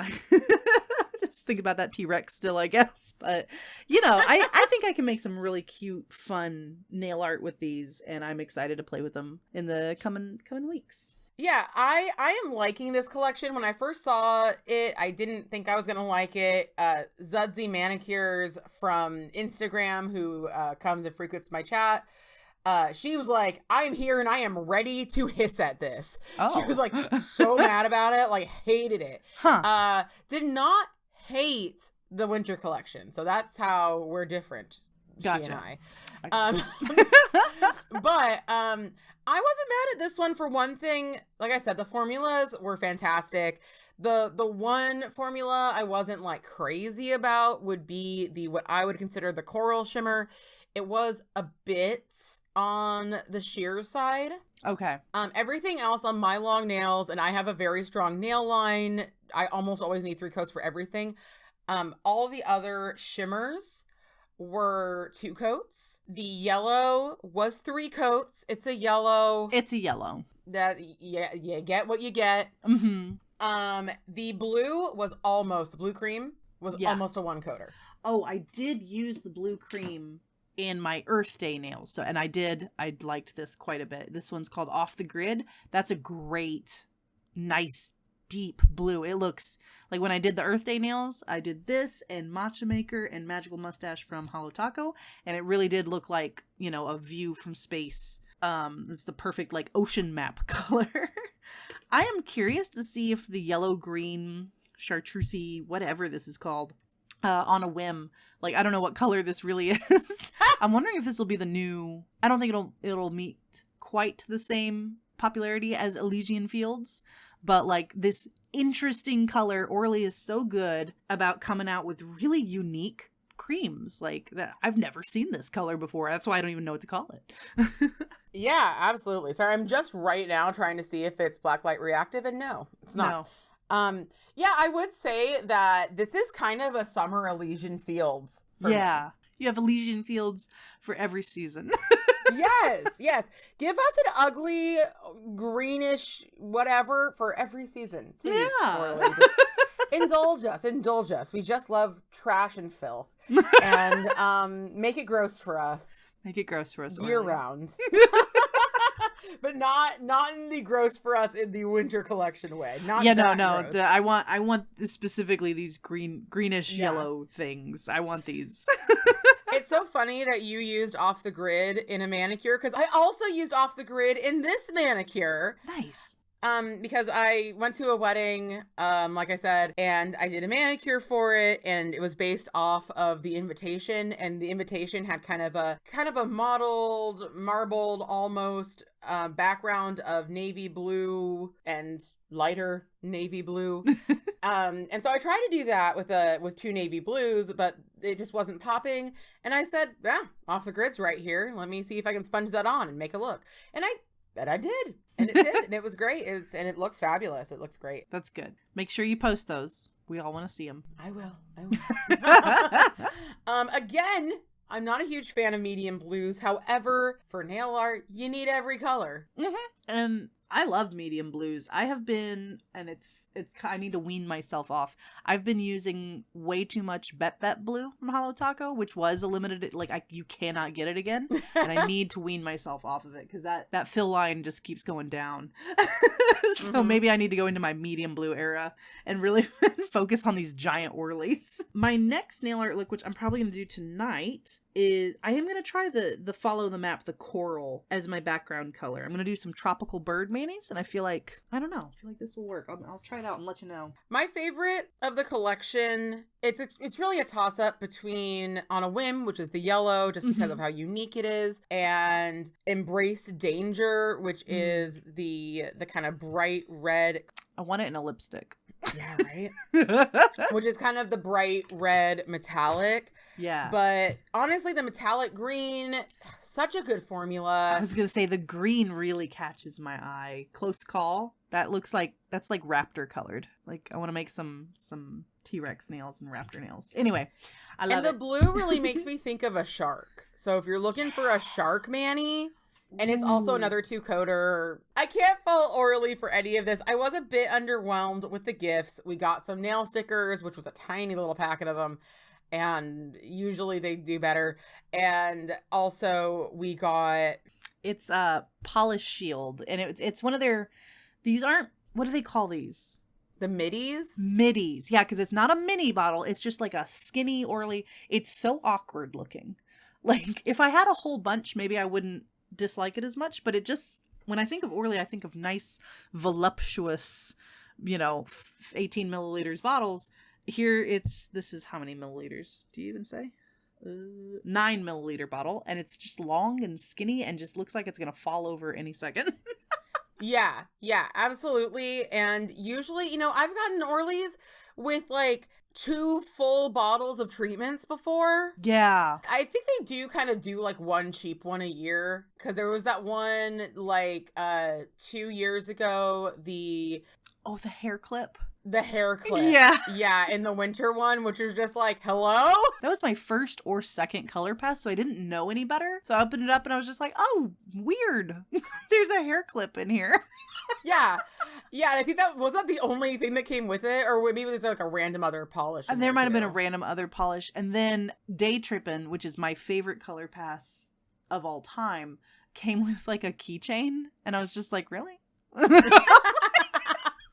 Just think about that T-Rex still, I guess. But, you know, I think I can make some really cute, fun nail art with these, and I'm excited to play with them in the coming weeks. Yeah, I am liking this collection. When I first saw it, I didn't think I was going to like it. Zudsy Manicures from Instagram, who comes and frequents my chat, she was like, I'm here and I am ready to hiss at this. Oh. She was like so mad about it, like hated it. Huh. Did not hate the winter collection. So that's how we're different. Gotcha. She and I. But I wasn't mad at this one for one thing. Like I said, the formulas were fantastic. The one formula I wasn't like crazy about would be what I would consider the coral shimmer. It was a bit on the sheer side. Okay. Everything else on my long nails, and I have a very strong nail line. I almost always need 3 coats for everything. All the other shimmers were 2 coats. The yellow was 3 coats. It's a yellow. It's a yellow. That you get what you get. Mm-hmm. The blue was almost, the blue cream was almost a 1-coater. Oh, I did use the blue cream in my Earth Day nails. So, and I liked this quite a bit. This one's called Off the Grid. That's a great, nice, deep blue. It looks like when I did the Earth Day nails, I did this and Matcha Maker and Magical Mustache from Holo Taco, and it really did look like, you know, a view from space. It's the perfect like ocean map color. I am curious to see if the yellow green chartreusey, whatever this is called, on a whim. Like, I don't know what color this really is. I'm wondering if this will be the new... I don't think it'll meet quite the same popularity as Elysian Fields, but like this interesting color. Orly is so good about coming out with really unique creams like that. I've never seen this color before. That's why I don't even know what to call it. Yeah, absolutely. Sorry, I'm just right now trying to see if it's blacklight reactive, and no, it's not. No. Yeah, I would say that this is kind of a summer Elysian Fields. Yeah. You have Elysian Fields for every season. Yes. Give us an ugly, greenish whatever for every season. Please, Orly, just indulge us. We just love trash and filth. And make it gross for us. Make it gross for us, Orly. Year round. But not in the gross for us in the winter collection way. Not gross. I want specifically these greenish yellow things. I want these. It's so funny that you used Off the Grid in a manicure, because I also used Off the Grid in this manicure. Nice. Because I went to a wedding, like I said, and I did a manicure for it, and it was based off of the invitation, and the invitation had kind of a mottled, marbled almost background of navy blue and lighter navy blue. And so I tried to do that with two navy blues, but it just wasn't popping. And I said, yeah, Off the Grid's right here. Let me see if I can sponge that on and make a look. And I did. And it did. And it was great. And it looks fabulous. It looks great. That's good. Make sure you post those. We all want to see them. I will. Again, I'm not a huge fan of medium blues. However, for nail art, you need every color. Mm-hmm. And I love medium blues. I have been, and it's I need to wean myself off. I've been using way too much Bet blue from Holo Taco, which was a limited, you cannot get it again. And I need to wean myself off of it because that fill line just keeps going down. So maybe I need to go into my medium blue era and really focus on these giant Orlys. My next nail art look, which I'm probably going to do tonight, is I am going to try the Follow the Map, the coral, as my background color. I'm going to do some tropical bird manis, and I feel like this will work. I'll try it out and let you know. My favorite of the collection, it's really a toss-up between On a Whim, which is the yellow, just because of how unique it is, and Embrace Danger, which is the kind of bright red. I want it in a lipstick. Yeah, right? Which is kind of the bright red metallic. Yeah. But honestly, the metallic green, such a good formula. I was going to say the green really catches my eye. Close call. That's like raptor colored. Like, I want to make some T-Rex nails and raptor nails. Anyway, I love it. And the blue really makes me think of a shark. So if you're looking for a shark mani... And it's also another 2-coater. I can't fault Orly for any of this. I was a bit underwhelmed with the gifts. We got some nail stickers, which was a tiny little packet of them. And usually they do better. And also we got... It's a polish shield. And it's one of their... These aren't... What do they call these? The middies? Middies. Yeah, because it's not a mini bottle. It's just like a skinny Orly. It's so awkward looking. Like, if I had a whole bunch, maybe I wouldn't dislike it as much, but it just, when I think of Orly, I think of nice, voluptuous, 18 milliliters bottles. Here this is how many milliliters? Do you even say? 9 milliliter bottle, and it's just long and skinny and just looks like it's gonna fall over any second. Yeah, absolutely. And usually, I've gotten Orlys with 2 full bottles of treatments before. Yeah. I think they do kind of do one cheap one a year. Because there was that one 2 years ago, the hair clip. The hair clip. Yeah. Yeah, in the winter one, which was just hello? That was my first or second Colorpass, so I didn't know any better. So I opened it up and I was just like, oh, weird. There's a hair clip in here. Yeah. Yeah, and I think that was not the only thing that came with it, or maybe there's a random other polish. And there might have been a random other polish. And then Day Trippin', which is my favorite Colorpass of all time, came with a keychain. And I was just like, really?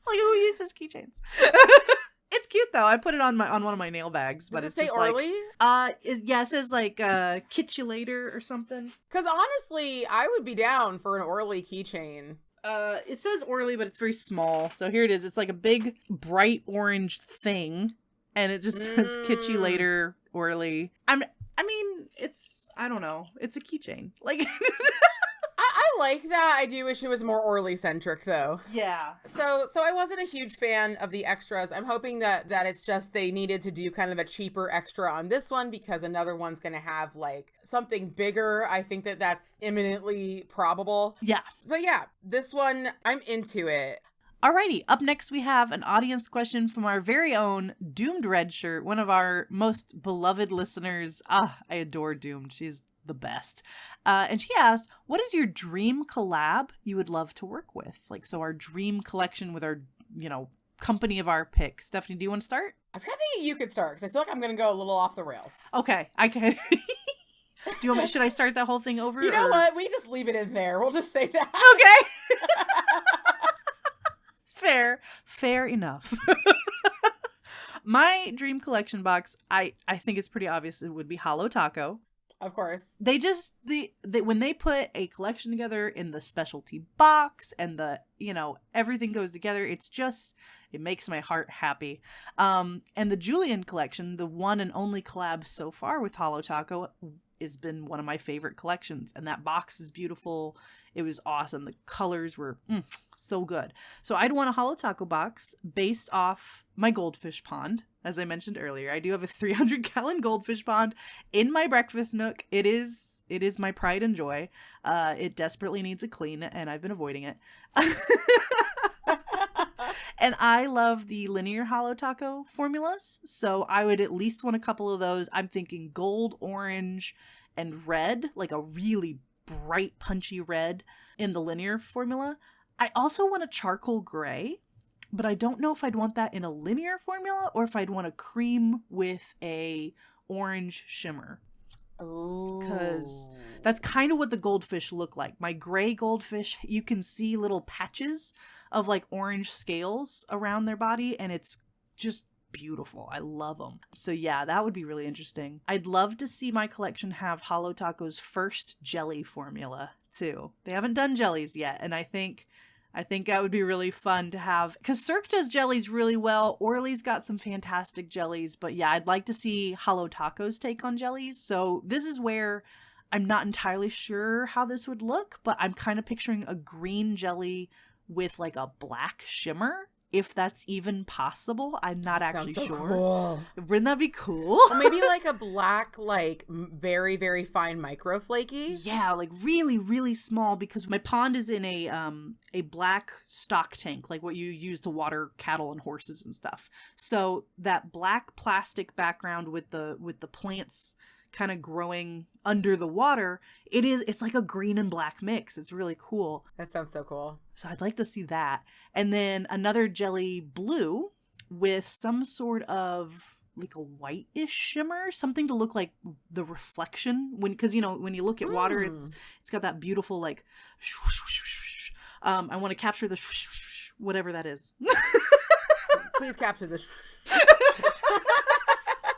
Who uses keychains? It's cute though. I put it on one of my nail bags. But Does it's it say Orly? It says "Kitch You Later" or something. Because honestly, I would be down for an Orly keychain. It says Orly, but it's very small. So here it is. It's like a big bright orange thing, and it just says "Kitsch you later, Orly." I don't know. It's a keychain. Like, I like that. I do wish it was more Orly centric though. Yeah. So I wasn't a huge fan of the extras. I'm hoping that it's just they needed to do kind of a cheaper extra on this one because another one's going to have like something bigger. I think that's imminently probable. Yeah. But yeah, this one, I'm into it. Alrighty, up next we have an audience question from our very own Doomed Redshirt, one of our most beloved listeners. I adore Doomed. She's the best. And she asked, what is your dream collab you would love to work with? Like, so our dream collection with our, company of our pick. Stephanie, do you want to start? I was kind of thinking you could start because I feel like I'm going to go a little off the rails. Okay, I can. Do you want me, should I start that whole thing over? You know what? We just leave it in there. We'll just say that. Okay. Fair enough. My dream collection box, I think it's pretty obvious it would be Holo Taco. Of course. They just, when they put a collection together in the specialty box and everything goes together, it makes my heart happy. And the Julian collection, the one and only collab so far with Holo Taco, has been one of my favorite collections. And that box is beautiful. It was awesome. The colors were so good. So I'd want a Holo Taco box based off my goldfish pond. As I mentioned earlier, I do have a 300-gallon goldfish pond in my breakfast nook. It is my pride and joy. It desperately needs a clean, and I've been avoiding it. And I love the linear Holo Taco formulas, so I would at least want a couple of those. I'm thinking gold, orange, and red, like a really bright, punchy red in the linear formula. I also want a charcoal gray, but I don't know if I'd want that in a linear formula or if I'd want a cream with a orange shimmer. Oh. Because that's kind of what the goldfish look like. My gray goldfish, you can see little patches of like orange scales around their body, and it's just beautiful. I love them. So yeah, that would be really interesting. I'd love to see my collection have Holo Taco's first jelly formula too. They haven't done jellies yet, and I think that would be really fun to have, because Cirque does jellies really well. Orly's got some fantastic jellies, but yeah, I'd like to see Holo Taco's take on jellies. So this is where I'm not entirely sure how this would look, but I'm kind of picturing a green jelly with like a black shimmer, if that's even possible. I'm not actually so sure. Cool. Wouldn't that be cool? Or maybe like a black, like very, very fine micro flaky. Yeah, like really, really small, because my pond is in a black stock tank, like what you use to water cattle and horses and stuff. So that black plastic background with the plants kind of growing under the water, it's like a green and black mix. It's really cool. That sounds so cool. So I'd like to see that. And then another jelly blue with some sort of like a whitish shimmer, something to look like the reflection because when you look at water, it's got that beautiful like I want to capture the whatever that is. Please capture this.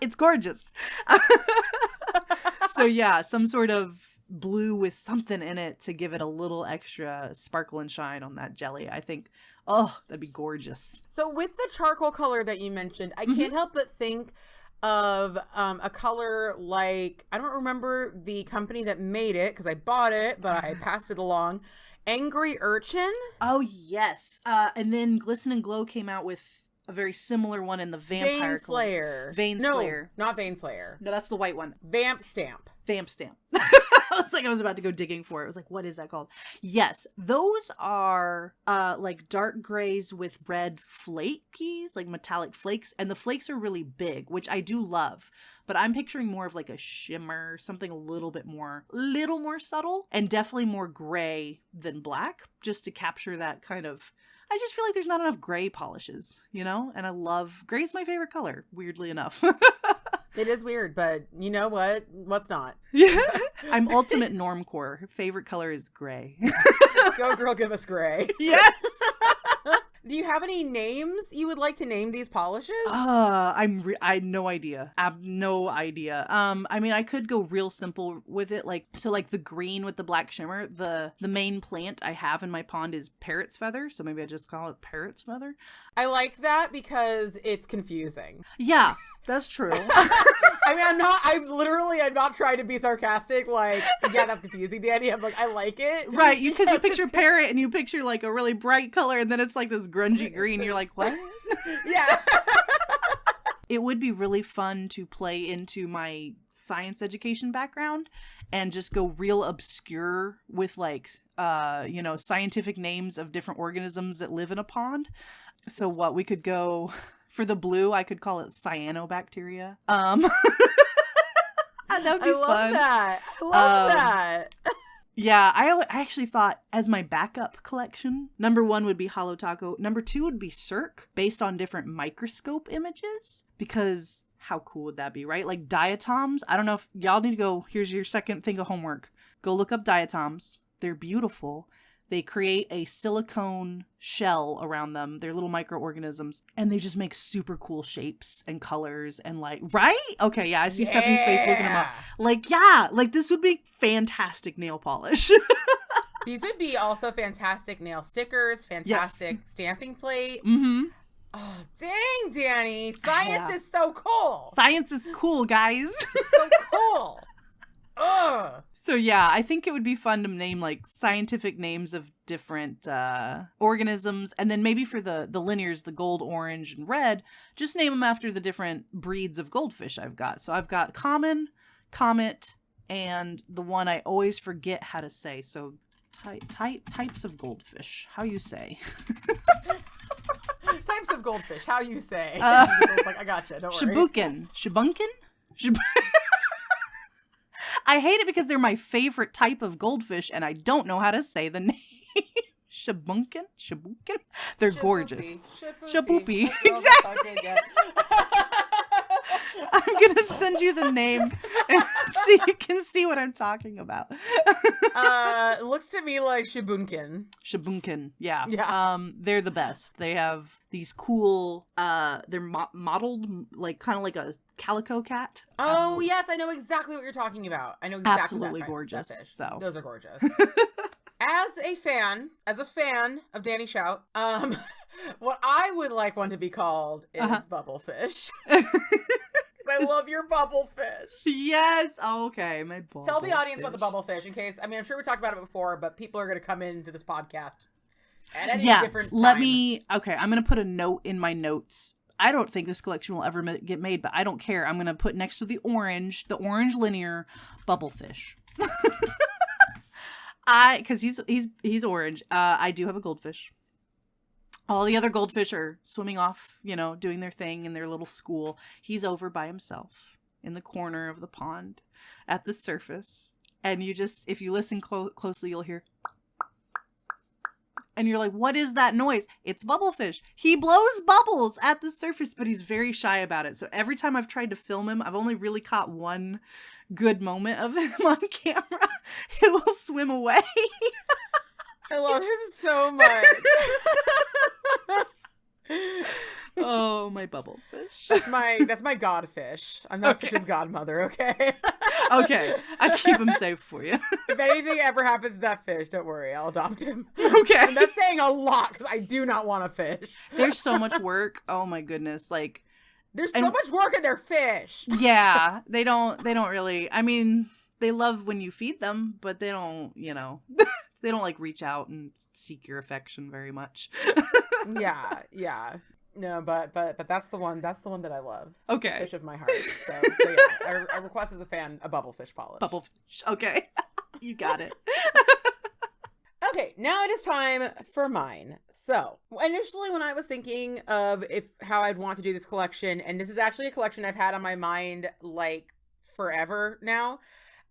It's gorgeous. So yeah, some sort of blue with something in it to give it a little extra sparkle and shine on that jelly. I think, that'd be gorgeous. So with the charcoal color that you mentioned, I can't help but think of a color like, I don't remember the company that made it because I bought it, but I passed it along. Angry Urchin? Oh, yes. And then Glisten and Glow came out with a very similar one in the vampire Slayer. Slayer. No, not Vein Slayer. No, that's the white one. Vamp Stamp. I was about to go digging for it. I was like, what is that called? Yes, those are like dark grays with red flakies, like metallic flakes, and the flakes are really big, which I do love. But I'm picturing more of like a shimmer, something a little more subtle, and definitely more gray than black, just to capture that kind of. I just feel like there's not enough gray polishes, and I love gray's my favorite color, weirdly enough. It is weird, but you know what? What's not? Yeah. I'm ultimate normcore. Her favorite color is gray. Go girl, give us gray. Yes. Do you have any names you would like to name these polishes? I have no idea. I have no idea. I mean, I could go real simple with it. Like the green with the black shimmer, the main plant I have in my pond is parrot's feather. So maybe I just call it parrot's feather. I like that because it's confusing. Yeah, that's true. I mean, I'm not trying to be sarcastic. Like, yeah, that's confusing, Danny. I'm like, I like it. Right, because you picture parrot and you picture like a really bright color and then it's like this grungy green. You're like, what? Yeah. It would be really fun to play into my science education background and just go real obscure with like, scientific names of different organisms that live in a pond. So what we could go for the blue, I could call it cyanobacteria. That would be fun. I love that. Yeah, I actually thought as my backup collection, number 1 would be Holo Taco. Number 2 would be Cirque, based on different microscope images. Because how cool would that be, right? Like diatoms. I don't know if y'all need to go. Here's your second thing of homework. Go look up diatoms. They're beautiful. They create a silicone shell around them. They're little microorganisms. And they just make super cool shapes and colors and like, right? Okay, yeah, I see Stephanie's face looking them up. Like, yeah, like this would be fantastic nail polish. These would be also fantastic nail stickers, fantastic stamping plate. Mm-hmm. Oh, dang, Danny. Science is so cool. Science is cool, guys. So cool. Ugh. So yeah, I think it would be fun to name like scientific names of different organisms, and then maybe for the linears, the gold, orange, and red, just name them after the different breeds of goldfish I've got. So I've got common, comet, and the one I always forget how to say. So types of goldfish, how you say? Types of goldfish, how you say? Like, I gotcha. Don't worry. Shabunkin. I hate it because they're my favorite type of goldfish, and I don't know how to say the name. Shabunkin? They're gorgeous. Shaboopy. Exactly. I'm going to send you the name so you can see what I'm talking about. It looks to me like Shabunkin. Shabunkin, yeah. Yeah. They're the best. They have these cool, they're modeled like kind of like a calico cat. Oh, yes, I know exactly what you're talking about. I know exactly absolutely gorgeous. That fish. So those are gorgeous. As a fan of Danny Shout, what I would like one to be called is Bubblefish. I love your bubblefish. Yes. Oh, okay. My bubblefish. Tell the audience about the bubblefish in case, I mean, I'm sure we talked about it before, but people are going to come into this podcast at any different time. I'm going to put a note in my notes. I don't think this collection will ever get made, but I don't care. I'm going to put next to the orange linear bubblefish. Because he's orange. I do have a goldfish. All the other goldfish are swimming off, doing their thing in their little school. He's over by himself in the corner of the pond at the surface. And if you listen closely, you'll hear. And you're like, what is that noise? It's Bubblefish. He blows bubbles at the surface, but he's very shy about it. So every time I've tried to film him, I've only really caught one good moment of him on camera. He will swim away. I love him so much. Oh, my bubblefish. That's my godfish. I'm not Fish's godmother, okay? Okay, I keep him safe for you. If anything ever happens to that fish, don't worry, I'll adopt him. Okay. And that's saying a lot because I do not want a fish. There's so much work. Oh my goodness, like there's so much work in their fish. Yeah, they don't really. I mean, they love when you feed them, but they don't, they don't like reach out and seek your affection very much. Yeah. No, but that's the one that I love. Okay. It's the fish of my heart. So yeah, I request as a fan a bubblefish polish. Bubblefish. Okay. You got it. Okay, now it is time for mine. So, initially when I was thinking of how I'd want to do this collection, and this is actually a collection I've had on my mind like forever now,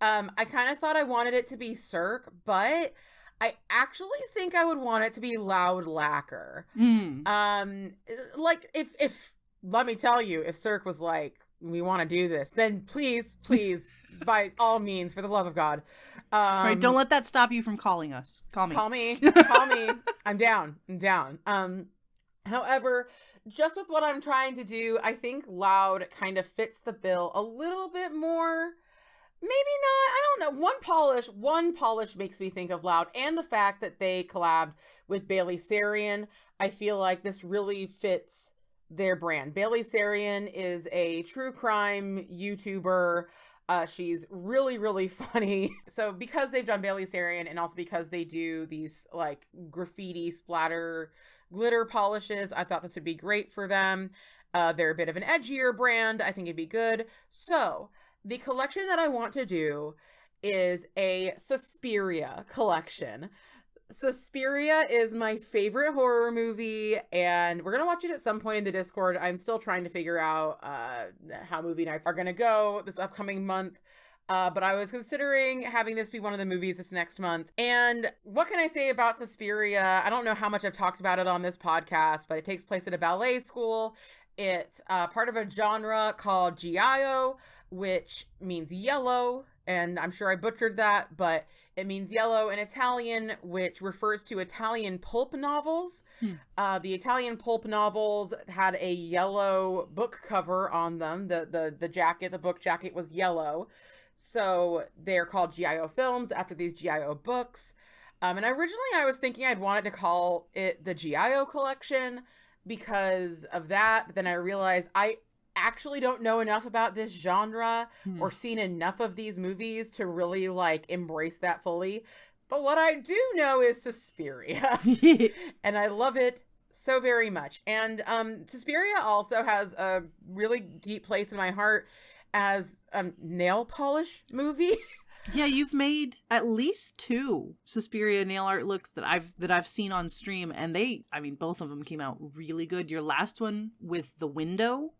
I kind of thought I wanted it to be Cirque, but I actually think I would want it to be Loud Lacquer. Like if let me tell you, if Cirque was like, we want to do this, then please, by all means, for the love of God. All right, don't let that stop you from calling us. Call me. Call me. I'm down. However, just with what I'm trying to do, I think Loud kind of fits the bill a little bit more. Maybe not. I don't know. One polish makes me think of Loud, and the fact that they collabed with Bailey Sarian. I feel like this really fits their brand. Bailey Sarian is a true crime YouTuber. She's really, really funny. So because they've done Bailey Sarian, and also because they do these like graffiti splatter glitter polishes, I thought this would be great for them. They're a bit of an edgier brand. I think it'd be good. So the collection that I want to do is a Suspiria collection. Suspiria is my favorite horror movie, and we're going to watch it at some point in the Discord. I'm still trying to figure out how movie nights are going to go this upcoming month. But I was considering having this be one of the movies this next month. And what can I say about Suspiria? I don't know how much I've talked about it on this podcast, but it takes place at a ballet school. It's part of a genre called Giallo, which means yellow. And I'm sure I butchered that, but it means yellow in Italian, which refers to Italian pulp novels. The Italian pulp novels had a yellow book cover on them. The book jacket was yellow. So they're called Giallo films after these Giallo books. And originally I was thinking I'd wanted to call it the Giallo collection because of that. But then I realized I actually don't know enough about this genre or seen enough of these movies to really like embrace that fully. But what I do know is Suspiria. And I love it so very much. And Suspiria also has a really deep place in my heart as a nail polish movie. Yeah, you've made at least 2 Suspiria nail art looks that I've seen on stream, and both of them came out really good. Your last one with the window,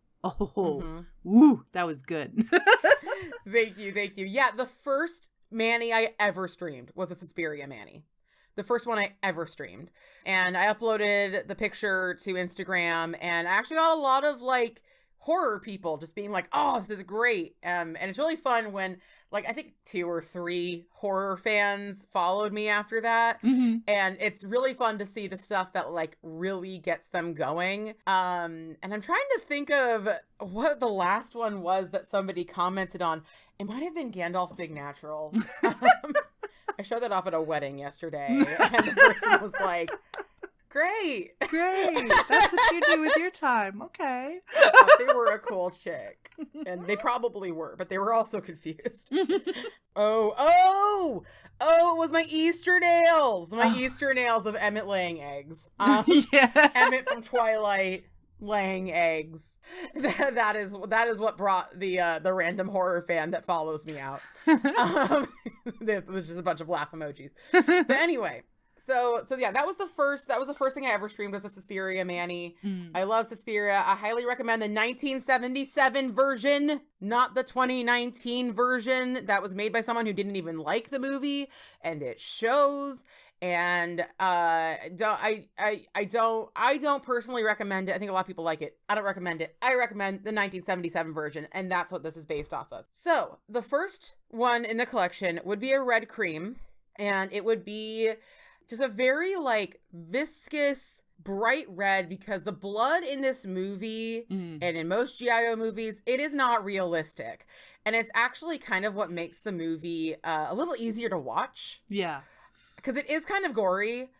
woo, that was good. Thank you. Yeah, the first Manny I ever streamed was a Suspiria Manny. The first one I ever streamed. And I uploaded the picture to Instagram, and I actually got a lot of like horror people just being like, oh, this is great. And it's really fun when like I think 2 or 3 horror fans followed me after that. And it's really fun to see the stuff that like really gets them going. And I'm trying to think of what the last one was that somebody commented on. It might have been Gandalf Big Naturals. I showed that off at a wedding yesterday, and the person was like, Great. That's what you do with your time. Okay. They were a cool chick. And they probably were, but they were also confused. Oh, it was my Easter nails. Easter nails of Emmett laying eggs. Emmett from Twilight laying eggs. That is what brought the random horror fan that follows me out. There's just a bunch of laugh emojis. But anyway. So yeah, that was the first thing I ever streamed was a Suspiria Manny. I love Suspiria. I highly recommend the 1977 version, not the 2019 version that was made by someone who didn't even like the movie, and it shows. And I don't personally recommend it. I think a lot of people like it. I don't recommend it. I recommend the 1977 version, and that's what this is based off of. So the first one in the collection would be a red cream, and it would be just a very like viscous, bright red, because the blood in this movie and in most Giallo movies, it is not realistic. And it's actually kind of what makes the movie a little easier to watch. Yeah. Because it is kind of gory,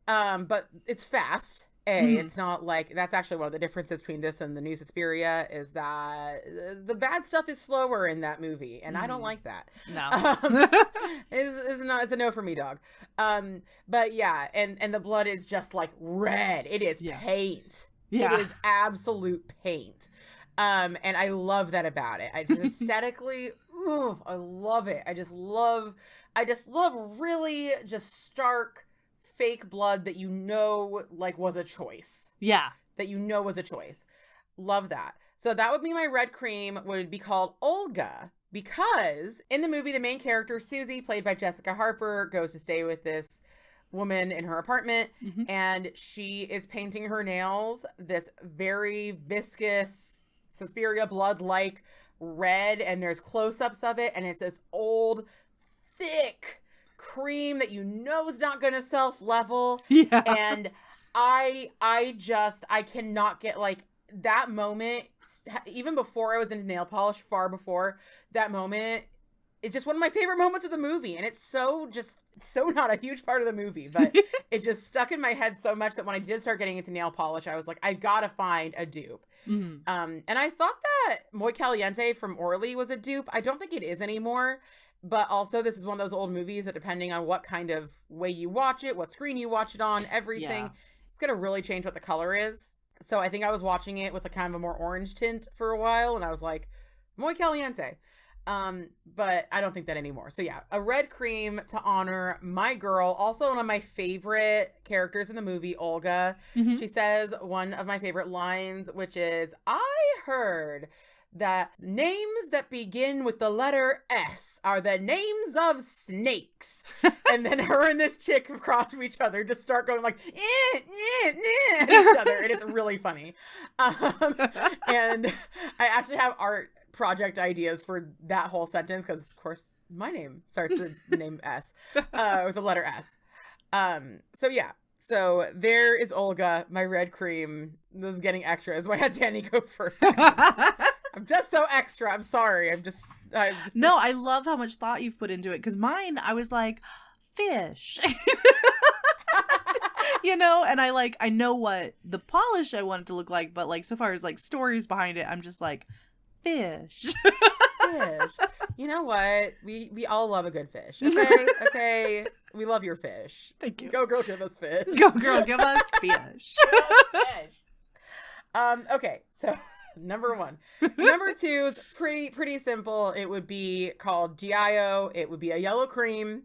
but it's fast. It's not like, that's actually one of the differences between this and the new Suspiria is that the bad stuff is slower in that movie, and I don't like that. No. It's a no for me, dog. But yeah, and the blood is just like red. It is paint. Yeah. It is absolute paint. And I love that about it. I just aesthetically, I love it. I just love really just stark fake blood that like was a choice. Yeah. That was a choice. Love that. So that would be my red cream, would be called Olga, because in the movie, the main character, Susie, played by Jessica Harper, goes to stay with this woman in her apartment, and she is painting her nails this very viscous Suspiria blood-like red, and there's close-ups of it, and it's this old, thick cream that is not going to self-level. Yeah. And I cannot get, like, that moment, even before I was into nail polish, far before that moment, it's just one of my favorite moments of the movie. And it's so not a huge part of the movie, but it just stuck in my head so much that when I did start getting into nail polish, I was like, I gotta find a dupe. Mm-hmm. And I thought that Muy Caliente from Orly was a dupe. I don't think it is anymore. But also, this is one of those old movies that, depending on what kind of way you watch it, what screen you watch it on, everything, it's going to really change what the color is. So I think I was watching it with a kind of a more orange tint for a while, and I was like, Muy Caliente. But I don't think that anymore. So yeah, a red cream to honor my girl. Also one of my favorite characters in the movie, Olga. Mm-hmm. She says one of my favorite lines, which is, I heard that names that begin with the letter S are the names of snakes. And then her and this chick across from each other just start going like, at each other. And it's really funny. And I actually have art project ideas for that whole sentence because, of course, my name starts with the name S, with the letter S. So yeah. So there is Olga, my red cream. This is getting extra. Is why I had Danny go first. I'm just so extra. I'm sorry. No, I love how much thought you've put into it. Because mine, I was like, fish. You know, and I know what the polish I want it to look like, but like so far as like stories behind it, I'm just like, fish. Fish. You know what? We all love a good fish. Okay. We love your fish. Thank you. Go girl, give us fish. Go girl, give us fish. Okay, so number 1. Number 2 is pretty simple. It would be called G.I.O. It would be a yellow cream.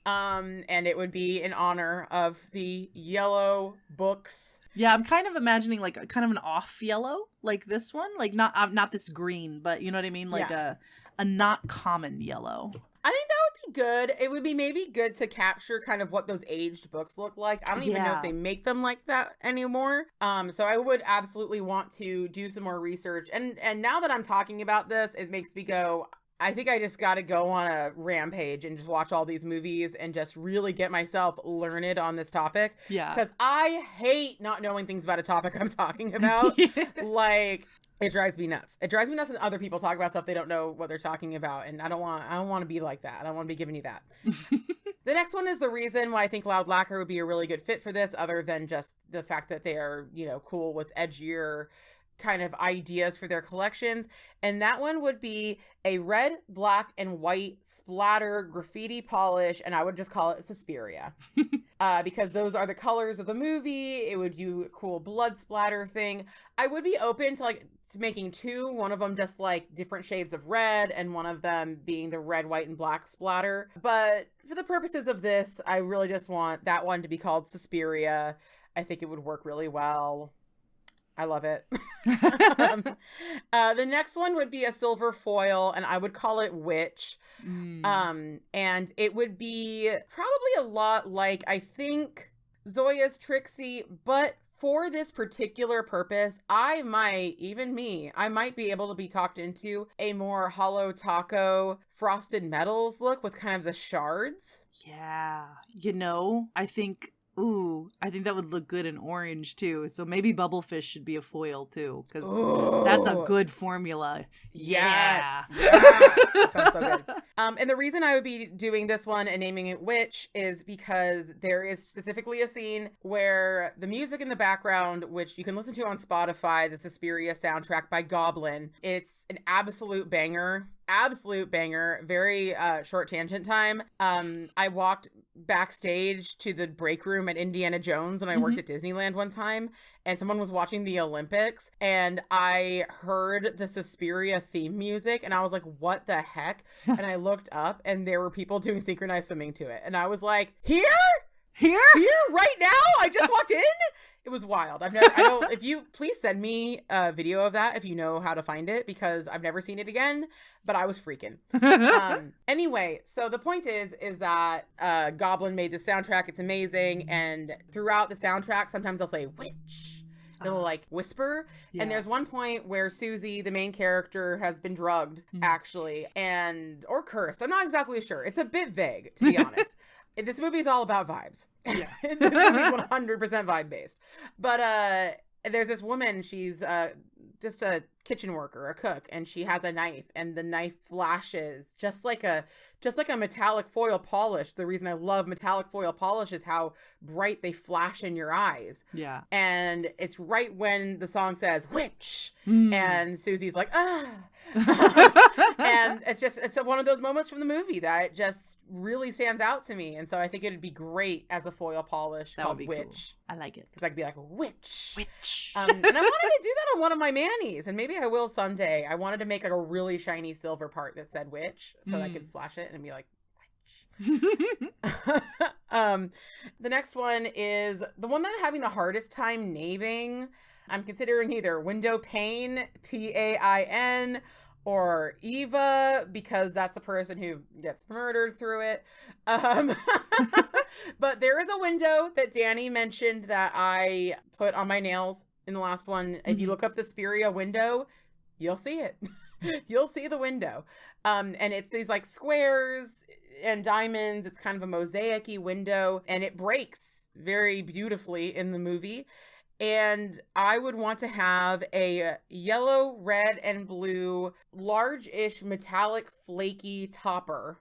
And it would be in honor of the yellow books. Yeah, I'm kind of imagining like kind of an off yellow, like this one, like not this green, but you know what I mean, like a not common yellow. I think that would be good. It would be maybe good to capture kind of what those aged books look like. I don't even know if they make them like that anymore. So I would absolutely want to do some more research. And now that I'm talking about this, it makes me go, I think I just got to go on a rampage and just watch all these movies and just really get myself learned on this topic. Yeah. Because I hate not knowing things about a topic I'm talking about. Like, it drives me nuts. It drives me nuts when other people talk about stuff they don't know what they're talking about. And I don't want to be like that. I don't want to be giving you that. The next one is the reason why I think Loud Lacquer would be a really good fit for this, other than just the fact that they are, cool with edgier kind of ideas for their collections. And that one would be a red, black, and white splatter graffiti polish, and I would just call it Suspiria. Because those are the colors of the movie. It would do a cool blood splatter thing. I would be open to making 2, one of them just like different shades of red, and one of them being the red, white, and black splatter. But for the purposes of this, I really just want that one to be called Suspiria. I think it would work really well. I love it. The next one would be a silver foil, and I would call it Witch. And it would be probably a lot like, I think, Zoya's Trixie, but for this particular purpose, I might be able to be talked into a more hollow taco frosted metals look with kind of the shards. Yeah. I think that would look good in orange too. So maybe Bubblefish should be a foil too, because that's a good formula. Yes. That sounds so good. And the reason I would be doing this one and naming it Witch is because there is specifically a scene where the music in the background, which you can listen to on Spotify, the Suspiria soundtrack by Goblin, it's an absolute banger. Very short tangent time. I walked backstage to the break room at Indiana Jones when I worked at Disneyland one time, and someone was watching the Olympics, and I heard the Suspiria theme music, and I was like, what the heck? And I looked up, and there were people doing synchronized swimming to it, and I was like, Here right now? I just walked in? It was wild. If you please send me a video of that if you know how to find it, because I've never seen it again, but I was freaking. Anyway, so the point is that Goblin made the soundtrack. It's amazing. And throughout the soundtrack, sometimes they'll say witch. It'll like whisper. Yeah. And there's one point where Susie, the main character, has been drugged, actually, or cursed. I'm not exactly sure. It's a bit vague, to be honest. This movie is all about vibes. Yeah. This movie's 100% vibe based. But there's this woman, she's just a kitchen worker, a cook, and she has a knife, and the knife flashes just like a metallic foil polish. The reason I love metallic foil polish is how bright they flash in your eyes. Yeah. And it's right when the song says witch, and Susie's like, and it's one of those moments from the movie that just really stands out to me. And so I think it'd be great as a foil polish called witch. Cool. I like it. Because I could be like, witch. And I wanted to do that on one of my manis, and maybe I will someday. I wanted to make like a really shiny silver part that said witch, so that I could flash it and be like, witch. The next one is the one that I'm having the hardest time naming. I'm considering either window pane, Pain, or Eva, because that's the person who gets murdered through it. But there is a window that Danny mentioned that I put on my nails in the last one. If you look up Suspiria window, you'll see it. You'll see the window. And it's these like squares and diamonds. It's kind of a mosaic-y window, and it breaks very beautifully in the movie. And I would want to have a yellow, red, and blue, large-ish, metallic, flaky topper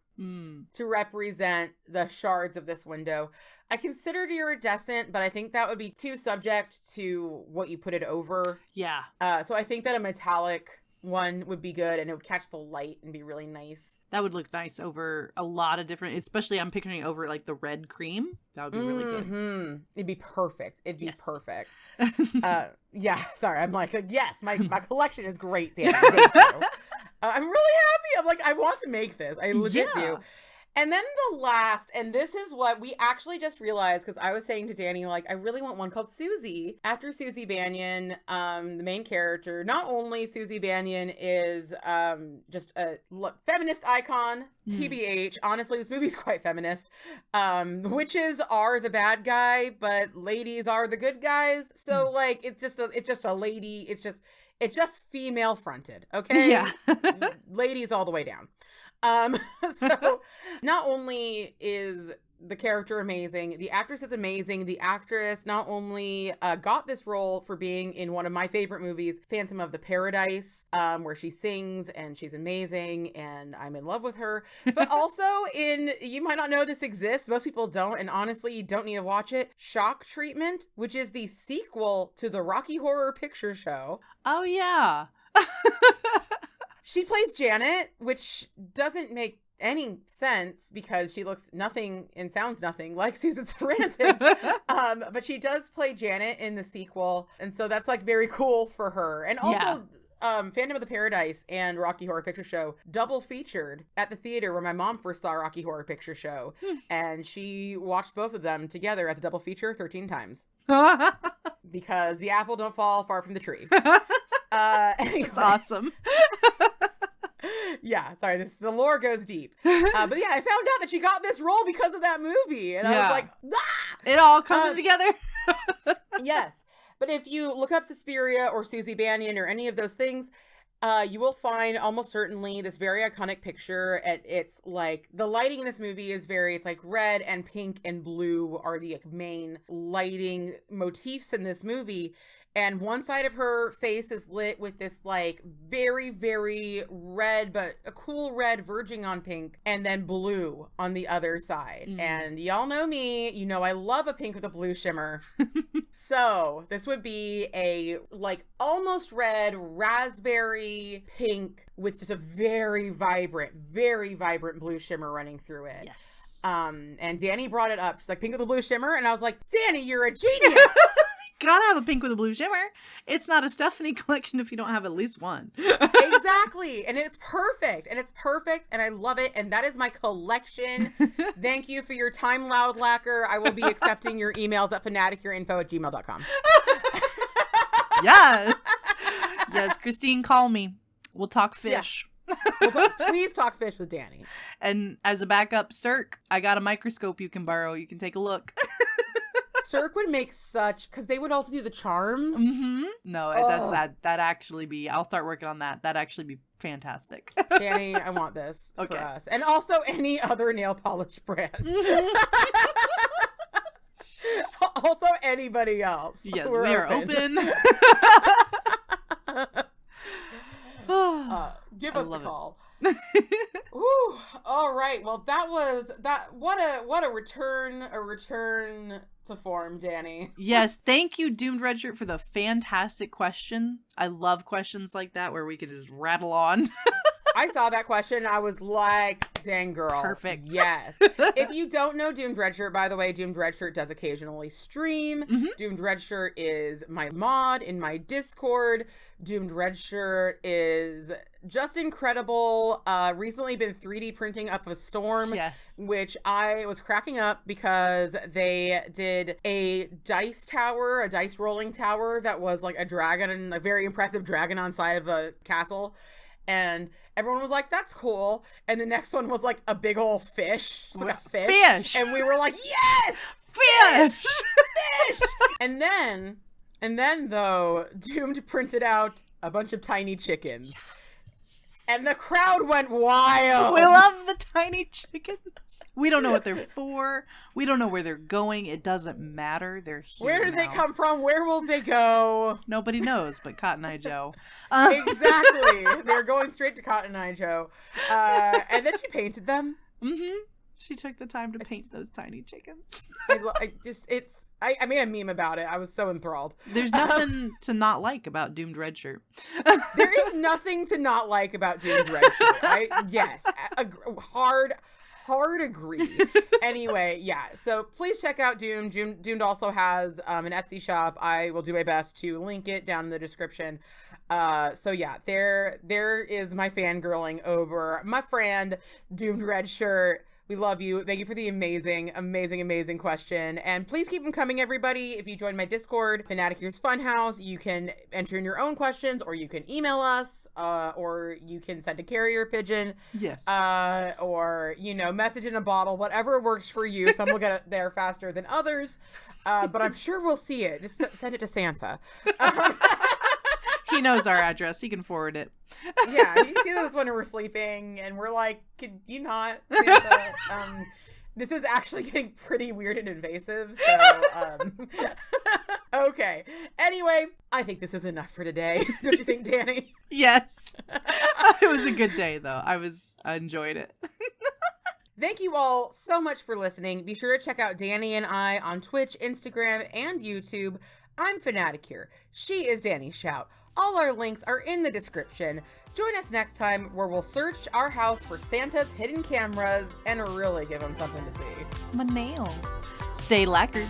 to represent the shards of this window. I considered iridescent, but I think that would be too subject to what you put it over. Yeah. So I think that a metallic one would be good, and it would catch the light and be really nice. That would look nice over a lot of different, especially I'm picturing over like the red cream. That would be really good. It'd be perfect. Perfect. Yeah, sorry. I'm like, yes, my collection is great, Danny. Thank you. I'm really happy. I'm like, I want to make this. I legit do. And then the last, and this is what we actually just realized, because I was saying to Danny, like, I really want one called Susie. After Susie Bannion, the main character, not only Susie Bannion is just a feminist icon, TBH. Honestly, this movie's quite feminist. Witches are the bad guy, but ladies are the good guys. So, like, it's just a lady. It's just female fronted, okay? Yeah. Ladies all the way down. So not only is the character amazing, the actress is amazing. The actress not only got this role for being in one of my favorite movies, Phantom of the Paradise, where she sings and she's amazing and I'm in love with her, but also you might not know this exists, most people don't, and honestly, you don't need to watch it, Shock Treatment, which is the sequel to the Rocky Horror Picture Show. Oh, yeah. She plays Janet, which doesn't make any sense because she looks nothing and sounds nothing like Susan Sarandon. But she does play Janet in the sequel. And so that's like very cool for her. And also, Phantom of the Paradise and Rocky Horror Picture Show double featured at the theater where my mom first saw Rocky Horror Picture Show. And she watched both of them together as a double feature 13 times. Because the apple don't fall far from the tree. Anyway. That's awesome. Yeah, sorry, the lore goes deep. But yeah, I found out that she got this role because of that movie. And I was like, ah! It all comes together. Yes. But if you look up Suspiria or Susie Bannion or any of those things, you will find almost certainly this very iconic picture. And it's like the lighting in this movie is it's like red and pink and blue are the main lighting motifs in this movie. And one side of her face is lit with this like very, very red, but a cool red verging on pink, and then blue on the other side. And y'all know me, you know I love a pink with a blue shimmer. So this would be a like almost red raspberry pink with just a very vibrant blue shimmer running through it. Yes. And Danny brought it up. She's like, pink with a blue shimmer. And I was like, Danny, you're a genius. Gotta have a pink with a blue shimmer. It's not a Stephanie collection if you don't have at least one. Exactly. And it's perfect. And I love it. And that is my collection. Thank you for your time, Loud Lacquer. I will be accepting your emails at fanaticyourinfo@gmail.com. Yes. Yes, Christine, call me. We'll talk fish. Yeah. Please talk fish with Danny. And as a backup, Cirque, I got a microscope you can borrow. You can take a look. Cirque would make such, because they would also do the charms. Mm-hmm. No, that actually be, I'll start working on that. That'd actually be fantastic. Danny, I want this for us. And also any other nail polish brand. Also anybody else. Yes, we are open. Give us a call. Ooh, all right. Well, that was that. What a return to form, Danny. Yes, thank you, Doomed Redshirt, for the fantastic question. I love questions like that where we can just rattle on. I saw that question and I was like, dang girl. Perfect. Yes. If you don't know Doomed Redshirt, by the way, Doomed Redshirt does occasionally stream. Mm-hmm. Doomed Redshirt is my mod in my Discord. Doomed Redshirt is just incredible. Recently been 3D printing up a storm, yes, which I was cracking up because they did a dice rolling tower that was like a dragon, a very impressive dragon on side of a castle. And everyone was like, that's cool. And the next one was like a big old fish. Just like a fish. And we were like, yes! Fish! And then though, Doomed printed out a bunch of tiny chickens. And the crowd went wild. We love the tiny chickens. We don't know what they're for. We don't know where they're going. It doesn't matter. They're here. Where did they come from? Where will they go? Nobody knows but Cotton Eye Joe. Exactly. They're going straight to Cotton Eye Joe. And then she painted them. Mm-hmm. She took the time to paint those tiny chickens. I made a meme about it. I was so enthralled. There's nothing to not like about Doomed Redshirt. There is nothing to not like about Doomed Redshirt. Yes. Hard agree. Anyway, yeah. So please check out Doomed. Doomed also has an Etsy shop. I will do my best to link it down in the description. So yeah, there is my fangirling over my friend Doomed Redshirt. We love you. Thank you for the amazing, amazing, amazing question. And please keep them coming, everybody. If you join my Discord, Fanatice's Funhouse, you can enter in your own questions, or you can email us, or you can send a carrier pigeon. Yes. Or, message in a bottle, whatever works for you. Some will get it there faster than others. But I'm sure we'll see it. Just send it to Santa. He knows our address. He can forward it. Yeah, he sees us when we're sleeping, and we're like, could you not, Santa? This is actually getting pretty weird and invasive, so, okay. Anyway, I think this is enough for today. Don't you think, Danny? Yes. It was a good day, though. I enjoyed it. Thank you all so much for listening. Be sure to check out Danny and I on Twitch, Instagram, and YouTube. I'm Fanaticure. She is Danny Shout. All our links are in the description. Join us next time where we'll search our house for Santa's hidden cameras and really give him something to see. My nails. Stay lacquered.